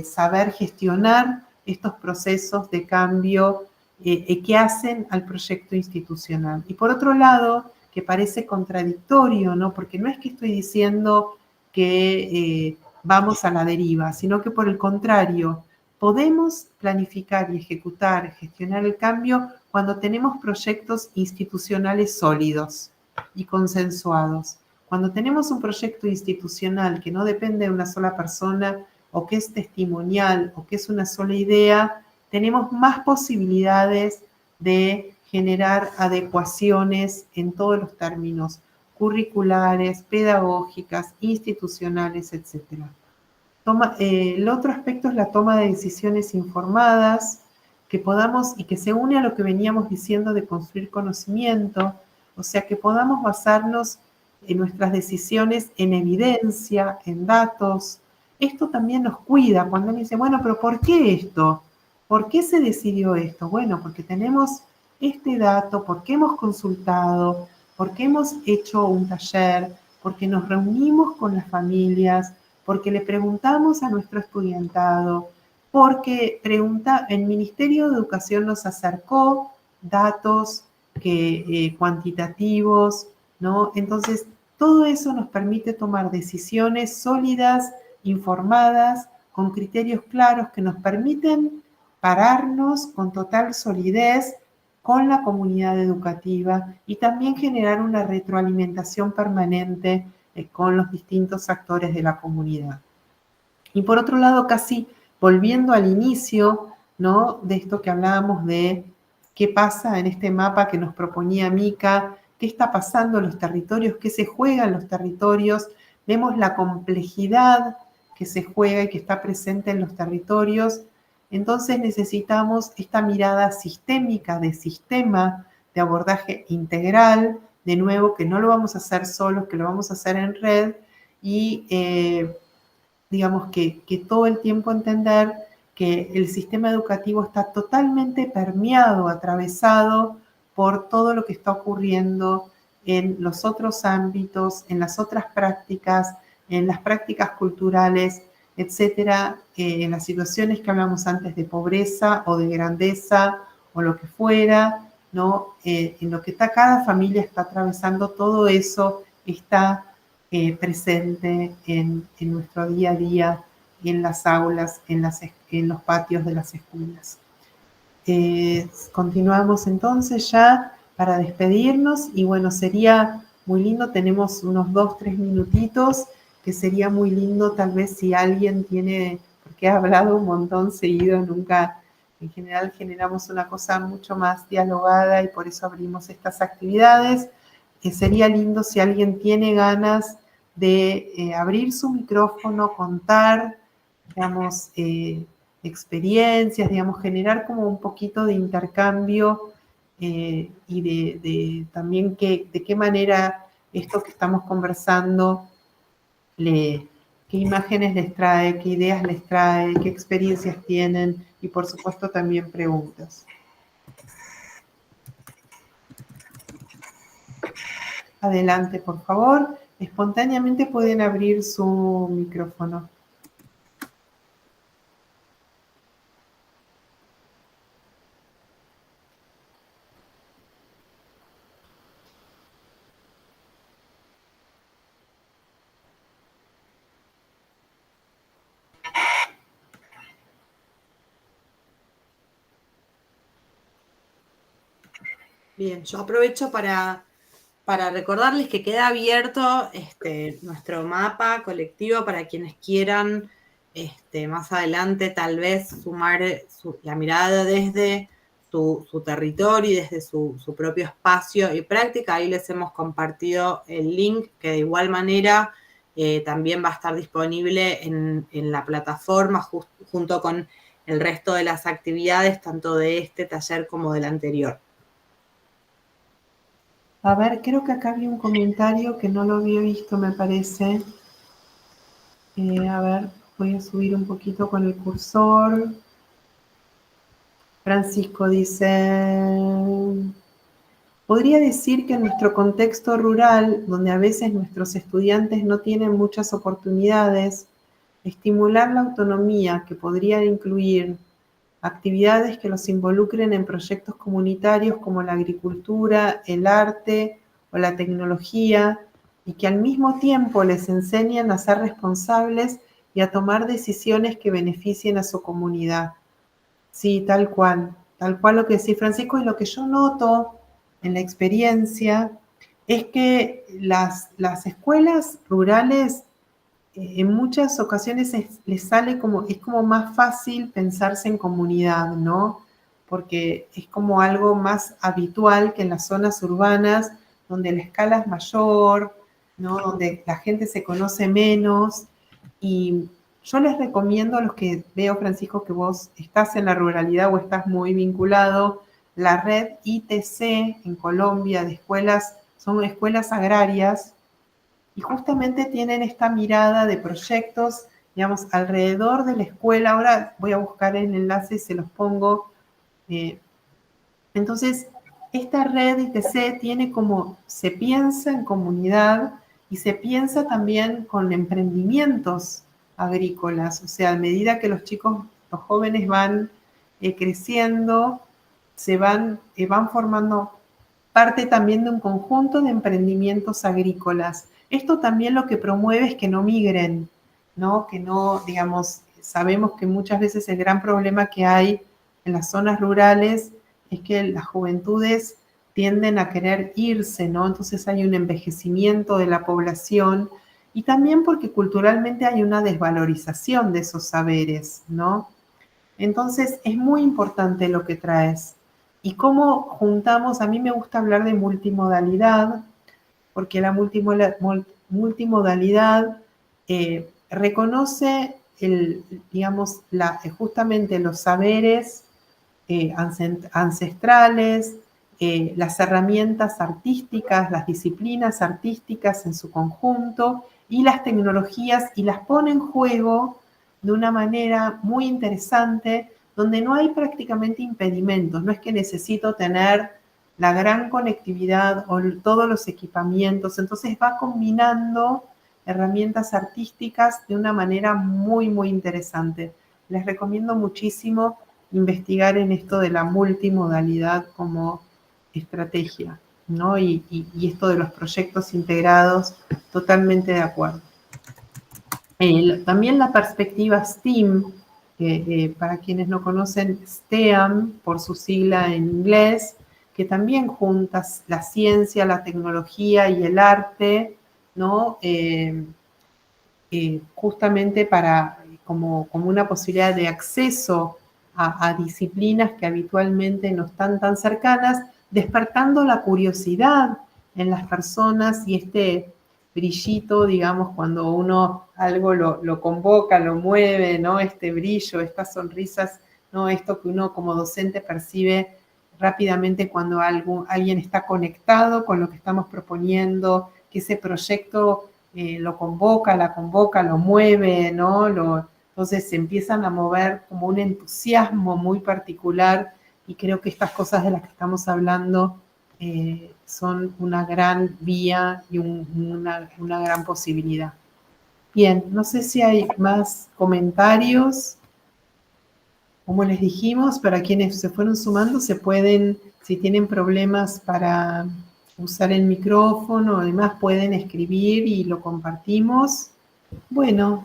saber gestionar estos procesos de cambio que hacen al proyecto institucional. Y por otro lado, que parece contradictorio, ¿no? Porque no es que estoy diciendo que vamos a la deriva, sino que por el contrario, podemos planificar y ejecutar, gestionar el cambio cuando tenemos proyectos institucionales sólidos y consensuados. Cuando tenemos un proyecto institucional que no depende de una sola persona, o que es testimonial, o que es una sola idea, tenemos más posibilidades de generar adecuaciones en todos los términos curriculares, pedagógicas, institucionales, etc. El otro aspecto es la toma de decisiones informadas, que podamos, y que se une a lo que veníamos diciendo de construir conocimiento, o sea, que podamos basarnos en nuestras decisiones en evidencia, en datos. Esto también nos cuida cuando uno dice, bueno, pero ¿por qué esto? ¿Por qué se decidió esto? Bueno, porque tenemos este dato, porque hemos consultado, porque hemos hecho un taller, porque nos reunimos con las familias, porque le preguntamos a nuestro estudiantado, porque el Ministerio de Educación nos acercó datos cuantitativos, ¿no? Entonces, todo eso nos permite tomar decisiones sólidas, informadas, con criterios claros que nos permiten pararnos con total solidez con la comunidad educativa y también generar una retroalimentación permanente con los distintos actores de la comunidad. Y por otro lado, casi volviendo al inicio, ¿no?, de esto que hablábamos de qué pasa en este mapa que nos proponía Mica, qué está pasando en los territorios, qué se juega en los territorios, vemos la complejidad que se juega y que está presente en los territorios. Entonces necesitamos esta mirada sistémica, de sistema, de abordaje integral, de nuevo, que no lo vamos a hacer solos, que lo vamos a hacer en red y digamos que todo el tiempo entender que el sistema educativo está totalmente permeado, atravesado por todo lo que está ocurriendo en los otros ámbitos, en las otras prácticas, en las prácticas culturales, etcétera, en las situaciones que hablamos antes de pobreza o de grandeza o lo que fuera, ¿no? En lo que cada familia está atravesando, todo eso está presente en nuestro día a día, en las aulas, en los patios de las escuelas. Continuamos entonces ya para despedirnos y bueno, sería muy lindo, tenemos unos 2-3 minutitos, que sería muy lindo tal vez si alguien tiene, porque he hablado un montón seguido, nunca, en general generamos una cosa mucho más dialogada y por eso abrimos estas actividades. Sería lindo si alguien tiene ganas de abrir su micrófono, contar, digamos, experiencias, digamos, generar como un poquito de intercambio y de también de qué manera esto que estamos conversando, qué imágenes les trae, qué ideas les trae, qué experiencias tienen y por supuesto también preguntas. Adelante, por favor. Espontáneamente pueden abrir su micrófono. Bien, yo aprovecho para recordarles que queda abierto nuestro mapa colectivo para quienes quieran más adelante tal vez sumar la mirada desde su territorio y desde su propio espacio y práctica. Ahí les hemos compartido el link que de igual manera también va a estar disponible en la plataforma junto con el resto de las actividades, tanto de este taller como del anterior. A ver, creo que acá había un comentario que no lo había visto, me parece. A ver, voy a subir un poquito con el cursor. Francisco dice, podría decir que en nuestro contexto rural, donde a veces nuestros estudiantes no tienen muchas oportunidades, estimular la autonomía que podría incluir actividades que los involucren en proyectos comunitarios como la agricultura, el arte o la tecnología y que al mismo tiempo les enseñan a ser responsables y a tomar decisiones que beneficien a su comunidad. Sí, tal cual lo que decís, Francisco, y lo que yo noto en la experiencia es que las escuelas rurales en muchas ocasiones les sale es como más fácil pensarse en comunidad, ¿no? Porque es como algo más habitual que en las zonas urbanas, donde la escala es mayor, ¿no? Donde la gente se conoce menos. Y yo les recomiendo a los que veo, Francisco, que vos estás en la ruralidad o estás muy vinculado, la red ITC en Colombia de escuelas, son escuelas agrarias, y justamente tienen esta mirada de proyectos, digamos, alrededor de la escuela. Ahora voy a buscar el enlace y se los pongo. Entonces, esta red ITC tiene como, se piensa en comunidad y se piensa también con emprendimientos agrícolas. O sea, a medida que los chicos, los jóvenes van creciendo, van formando parte también de un conjunto de emprendimientos agrícolas. Esto también lo que promueve es que no migren, ¿no? Que no, digamos, sabemos que muchas veces el gran problema que hay en las zonas rurales es que las juventudes tienden a querer irse, ¿no? Entonces hay un envejecimiento de la población y también porque culturalmente hay una desvalorización de esos saberes, ¿no? Entonces es muy importante lo que traes. Y cómo juntamos, a mí me gusta hablar de multimodalidad, porque la multimodalidad reconoce digamos, justamente los saberes ancestrales, las herramientas artísticas, las disciplinas artísticas en su conjunto y las tecnologías y las pone en juego de una manera muy interesante donde no hay prácticamente impedimentos. No es que necesito tener la gran conectividad o todos los equipamientos. Entonces va combinando herramientas artísticas de una manera muy, muy interesante. Les recomiendo muchísimo investigar en esto de la multimodalidad como estrategia, ¿no? Y esto de los proyectos integrados, totalmente de acuerdo. También la perspectiva STEAM, para quienes no conocen, STEAM, por su sigla en inglés, que también junta la ciencia, la tecnología y el arte, ¿no? Justamente como una posibilidad de acceso a disciplinas que habitualmente no están tan cercanas, despertando la curiosidad en las personas y este brillito, digamos, cuando uno algo lo convoca, lo mueve, ¿no? Este brillo, estas sonrisas, ¿no? Esto que uno como docente percibe rápidamente cuando alguien está conectado con lo que estamos proponiendo, que ese proyecto lo convoca, lo mueve, ¿no? Entonces se empiezan a mover como un entusiasmo muy particular y creo que estas cosas de las que estamos hablando son una gran vía y una gran posibilidad. Bien, no sé si hay más comentarios. Como les dijimos, para quienes se fueron sumando, se pueden, si tienen problemas para usar el micrófono, además pueden escribir y lo compartimos. Bueno,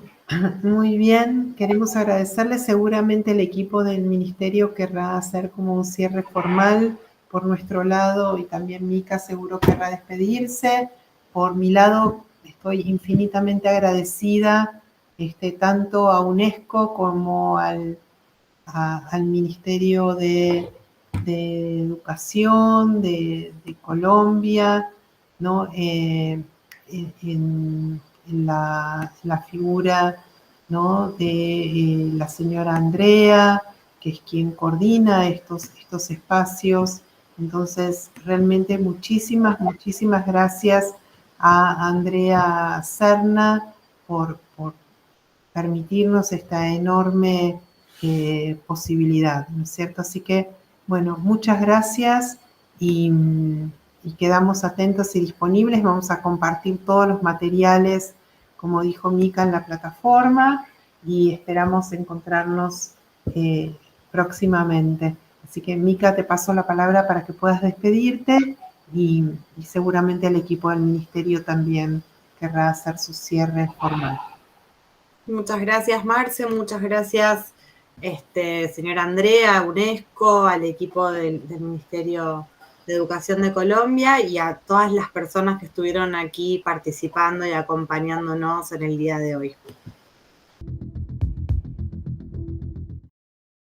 muy bien, queremos agradecerles. Seguramente el equipo del ministerio querrá hacer como un cierre formal por nuestro lado y también Mica seguro querrá despedirse. Por mi lado, estoy infinitamente agradecida tanto a UNESCO como al Ministerio de Educación de Colombia, ¿no? En la figura, ¿no? de la señora Andrea, que es quien coordina estos espacios. Entonces, realmente muchísimas, muchísimas gracias a Andrea Serna por permitirnos esta enorme posibilidad, ¿no es cierto? Así que, bueno, muchas gracias y quedamos atentos y disponibles. Vamos a compartir todos los materiales, como dijo Mica, en la plataforma y esperamos encontrarnos próximamente. Así que, Mica, te paso la palabra para que puedas despedirte y seguramente el equipo del ministerio también querrá hacer su cierre formal. Muchas gracias, Marce, muchas gracias, señora Andrea, UNESCO, al equipo del Ministerio de Educación de Colombia y a todas las personas que estuvieron aquí participando y acompañándonos en el día de hoy.